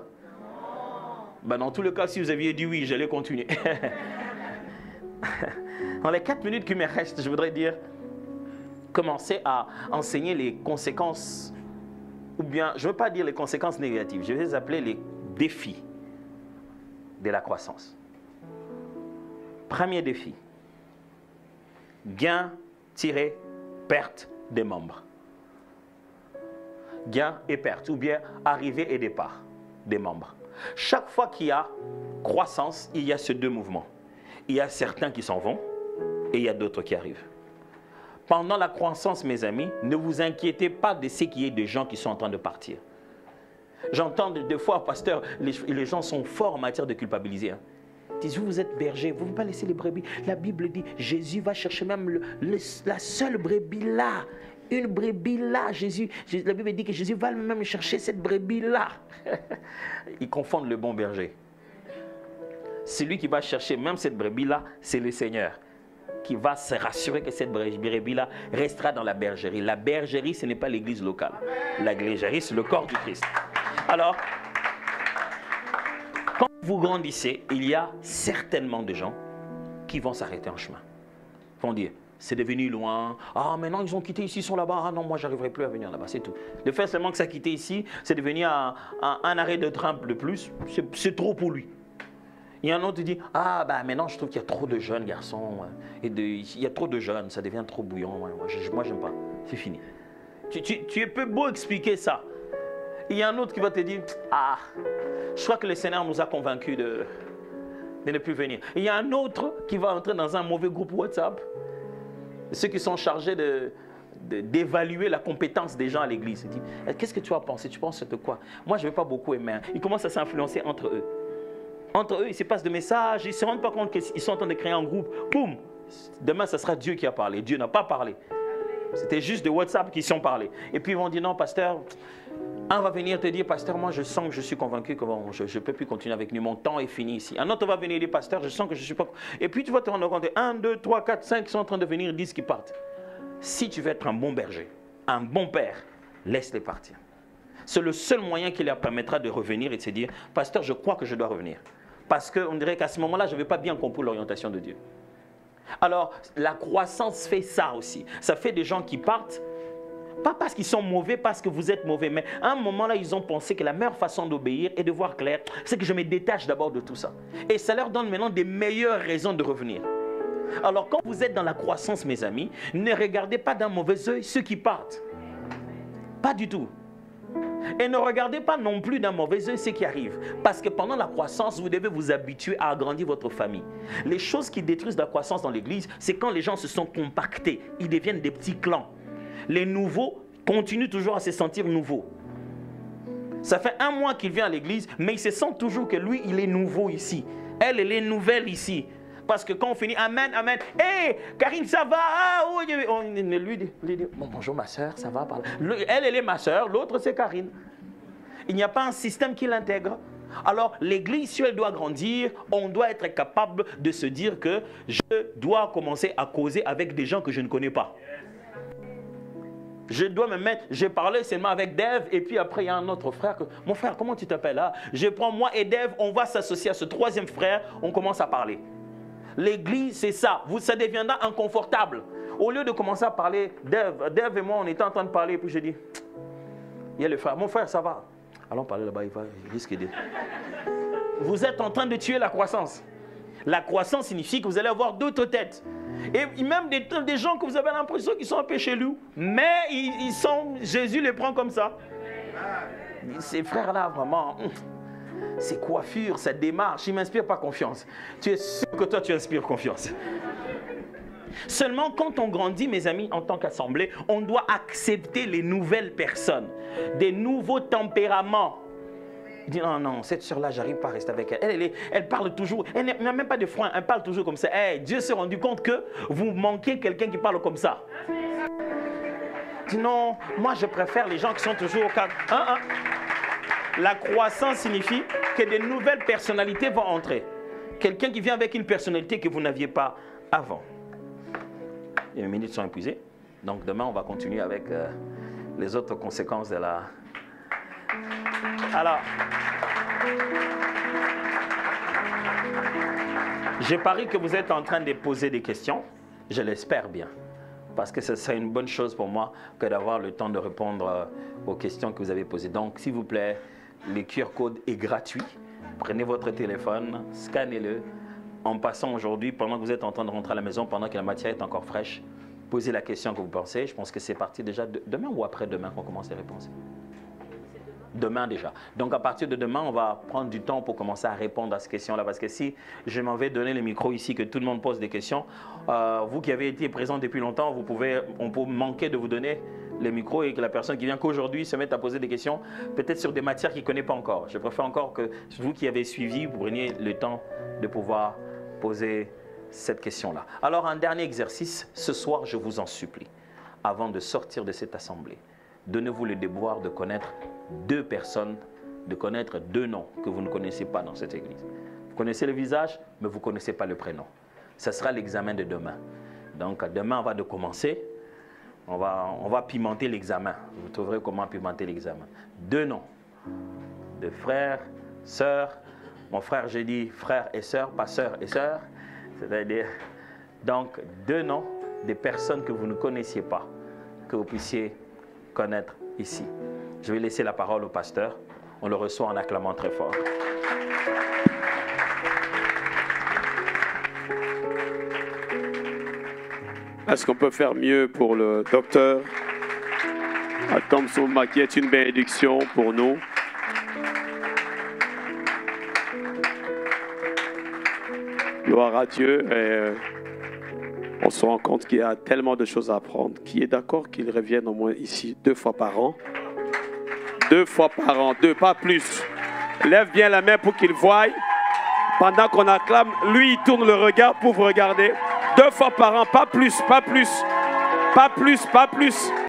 Ben, dans tous les cas, si vous aviez dit oui, j'allais continuer. Dans les 4 minutes qui me restent, je voudrais dire, commencer à enseigner les conséquences, ou bien, je ne veux pas dire les conséquences négatives, je vais les appeler les défis de la croissance. Premier défi, gain-perte des membres. Gain et perte, ou bien arrivée et départ des membres. Chaque fois qu'il y a croissance, il y a ces deux mouvements. Il y a certains qui s'en vont et il y a d'autres qui arrivent. Pendant la croissance, mes amis, ne vous inquiétez pas de ce qu'il y ait des gens qui sont en train de partir. J'entends des fois, pasteur, les gens sont forts en matière de culpabiliser. Hein. Ils disent, vous êtes berger, vous ne pouvez pas laisser les brebis. La Bible dit, Jésus va chercher même la seule brebis là. Une brebis là, la Bible dit que Jésus va même chercher cette brebis là. Ils confondent le bon berger. Celui qui va chercher même cette brebis là, c'est le Seigneur qui va se rassurer que cette brebis là restera dans la bergerie. La bergerie, ce n'est pas l'église locale. La bergerie, c'est le corps du Christ. Alors, quand vous grandissez, il y a certainement des gens qui vont s'arrêter en chemin. Ils vont dire, c'est devenu loin. Ah, maintenant ils ont quitté ici, ils sont là-bas. Ah non, moi, j'arriverai plus à venir là-bas, c'est tout. Le fait seulement que ça a quitté ici, c'est devenu un arrêt de train de plus. C'est trop pour lui. Il y a un autre qui dit, ah, bah maintenant, je trouve qu'il y a trop de jeunes garçons. Il y a trop de jeunes, ça devient trop bouillant. Moi, j'aime pas. C'est fini. Tu peux beau expliquer ça. Il y a un autre qui va te dire, ah, je crois que le Seigneur nous a convaincus de ne plus venir. Il y a un autre qui va entrer dans un mauvais groupe WhatsApp. Ceux qui sont chargés d'évaluer la compétence des gens à l'église. Il dit, qu'est-ce que tu as pensé? Tu penses de quoi? Moi, je ne vais pas beaucoup aimer. Ils commencent à s'influencer entre eux. Entre eux, il se passe des messages. Ils ne se rendent pas compte qu'ils sont en train de créer un groupe. Boum! Demain, ce sera Dieu qui a parlé. Dieu n'a pas parlé. C'était juste des WhatsApp qui sont parlés. Et puis, ils vont dire, non, pasteur, un va venir te dire, pasteur, moi, je sens que je suis convaincu que bon, je ne peux plus continuer avec lui. Mon temps est fini ici. Un autre va venir dire, pasteur, je sens que je ne suis pas... Et puis, tu vas te rendre compte, 1, 2, 3, 4, 5 qui sont en train de venir, 10 qui partent. Si tu veux être un bon berger, un bon père, laisse-les partir. C'est le seul moyen qui leur permettra de revenir et de se dire, pasteur, je crois que je dois revenir. Parce qu'on dirait qu'à ce moment-là, je n'avais pas bien compris l'orientation de Dieu. Alors, la croissance fait ça aussi. Ça fait des gens qui partent, pas parce qu'ils sont mauvais, parce que vous êtes mauvais, mais à un moment-là, ils ont pensé que la meilleure façon d'obéir et de voir clair, c'est que je me détache d'abord de tout ça. Et ça leur donne maintenant des meilleures raisons de revenir. Alors, quand vous êtes dans la croissance, mes amis, ne regardez pas d'un mauvais œil ceux qui partent. Pas du tout. Et ne regardez pas non plus d'un mauvais œil ce qui arrive. Parce que pendant la croissance, vous devez vous habituer à agrandir votre famille. Les choses qui détruisent la croissance dans l'église, c'est quand les gens se sont compactés. Ils deviennent des petits clans. Les nouveaux continuent toujours à se sentir nouveaux. Ça fait 1 mois qu'il vient à l'église, mais il se sent toujours que lui, il est nouveau ici. Elle est nouvelle ici. Parce que quand on finit, amen, amen. Hé, hey, Karine, ça va? Ah, oui, on lui dit, bon, bonjour ma soeur, ça va par là. Elle est ma soeur, l'autre c'est Karine. Il n'y a pas un système qui l'intègre. Alors, l'église, si elle doit grandir, on doit être capable de se dire que je dois commencer à causer avec des gens que je ne connais pas. Je dois me mettre, j'ai parlé seulement avec Dave et puis après il y a un autre frère. Mon frère, comment tu t'appelles là? Je prends moi et Dave, on va s'associer à ce 3e frère, on commence à parler. L'église, c'est ça. Ça deviendra inconfortable. Au lieu de commencer à parler, Dave et moi, on était en train de parler, et puis je dis, il y a le frère, mon frère, ça va. Allons parler là-bas, il risque de... Vous êtes en train de tuer la croissance. La croissance signifie que vous allez avoir d'autres têtes. Et même des gens que vous avez l'impression qu'ils sont un peu chelous, mais Jésus les prend comme ça. Ces frères-là, vraiment, ses coiffures, sa démarche, il ne m'inspire pas confiance. Tu es sûr que toi, tu inspires confiance. Seulement, quand on grandit, mes amis, en tant qu'assemblée, on doit accepter les nouvelles personnes, des nouveaux tempéraments. Il dit non, non, cette soeur-là, j'arrive pas à rester avec elle. Elle parle toujours, elle n'a même pas de frein, elle parle toujours comme ça. Hey, Dieu s'est rendu compte que vous manquez quelqu'un qui parle comme ça. Il dit non, moi je préfère les gens qui sont toujours au cadre. La croissance signifie que de nouvelles personnalités vont entrer. Quelqu'un qui vient avec une personnalité que vous n'aviez pas avant. Et les minutes sont épuisées. Donc demain, on va continuer avec les autres conséquences de la... Alors, je parie que vous êtes en train de poser des questions. Je l'espère bien. Parce que ce serait une bonne chose pour moi que d'avoir le temps de répondre aux questions que vous avez posées. Donc, s'il vous plaît, le QR code est gratuit. Prenez votre téléphone, scannez-le. En passant aujourd'hui, pendant que vous êtes en train de rentrer à la maison, pendant que la matière est encore fraîche, posez la question que vous pensez. Je pense que c'est parti déjà demain ou après-demain qu'on commence les réponses. Demain déjà. Donc à partir de demain, on va prendre du temps pour commencer à répondre à ces questions-là. Parce que si je m'en vais donner le micro ici, que tout le monde pose des questions, vous qui avez été présent depuis longtemps, on peut manquer de vous donner le micro et que la personne qui vient qu'aujourd'hui se mette à poser des questions, peut-être sur des matières qu'il ne connaît pas encore. Je préfère encore que vous qui avez suivi, vous preniez le temps de pouvoir poser cette question-là. Alors un dernier exercice, ce soir, je vous en supplie, avant de sortir de cette assemblée, donnez-vous le devoir de connaître 2 personnes, de connaître 2 noms que vous ne connaissez pas dans cette église. Vous connaissez le visage, mais vous ne connaissez pas le prénom. Ce sera l'examen de demain. Donc demain, on va commencer. On va pimenter l'examen. Vous trouverez comment pimenter l'examen. 2 noms de frères, sœurs. Mon frère, j'ai dit frère et sœur, pas sœur et sœur. C'est-à-dire, donc 2 noms de personnes que vous ne connaissiez pas, que vous puissiez connaître ici. Je vais laisser la parole au pasteur. On le reçoit en acclamant très fort. Est-ce qu'on peut faire mieux pour le docteur Tom Souma, qui est une bénédiction pour nous? Gloire à Dieu. Et on se rend compte qu'il y a tellement de choses à apprendre. Qui est d'accord qu'il revienne au moins ici 2 fois par an? 2 fois par an, 2, pas plus. Lève bien la main pour qu'il voie. Pendant qu'on acclame, lui, il tourne le regard pour vous regarder. 2 fois par an, pas plus, pas plus. Pas plus, pas plus.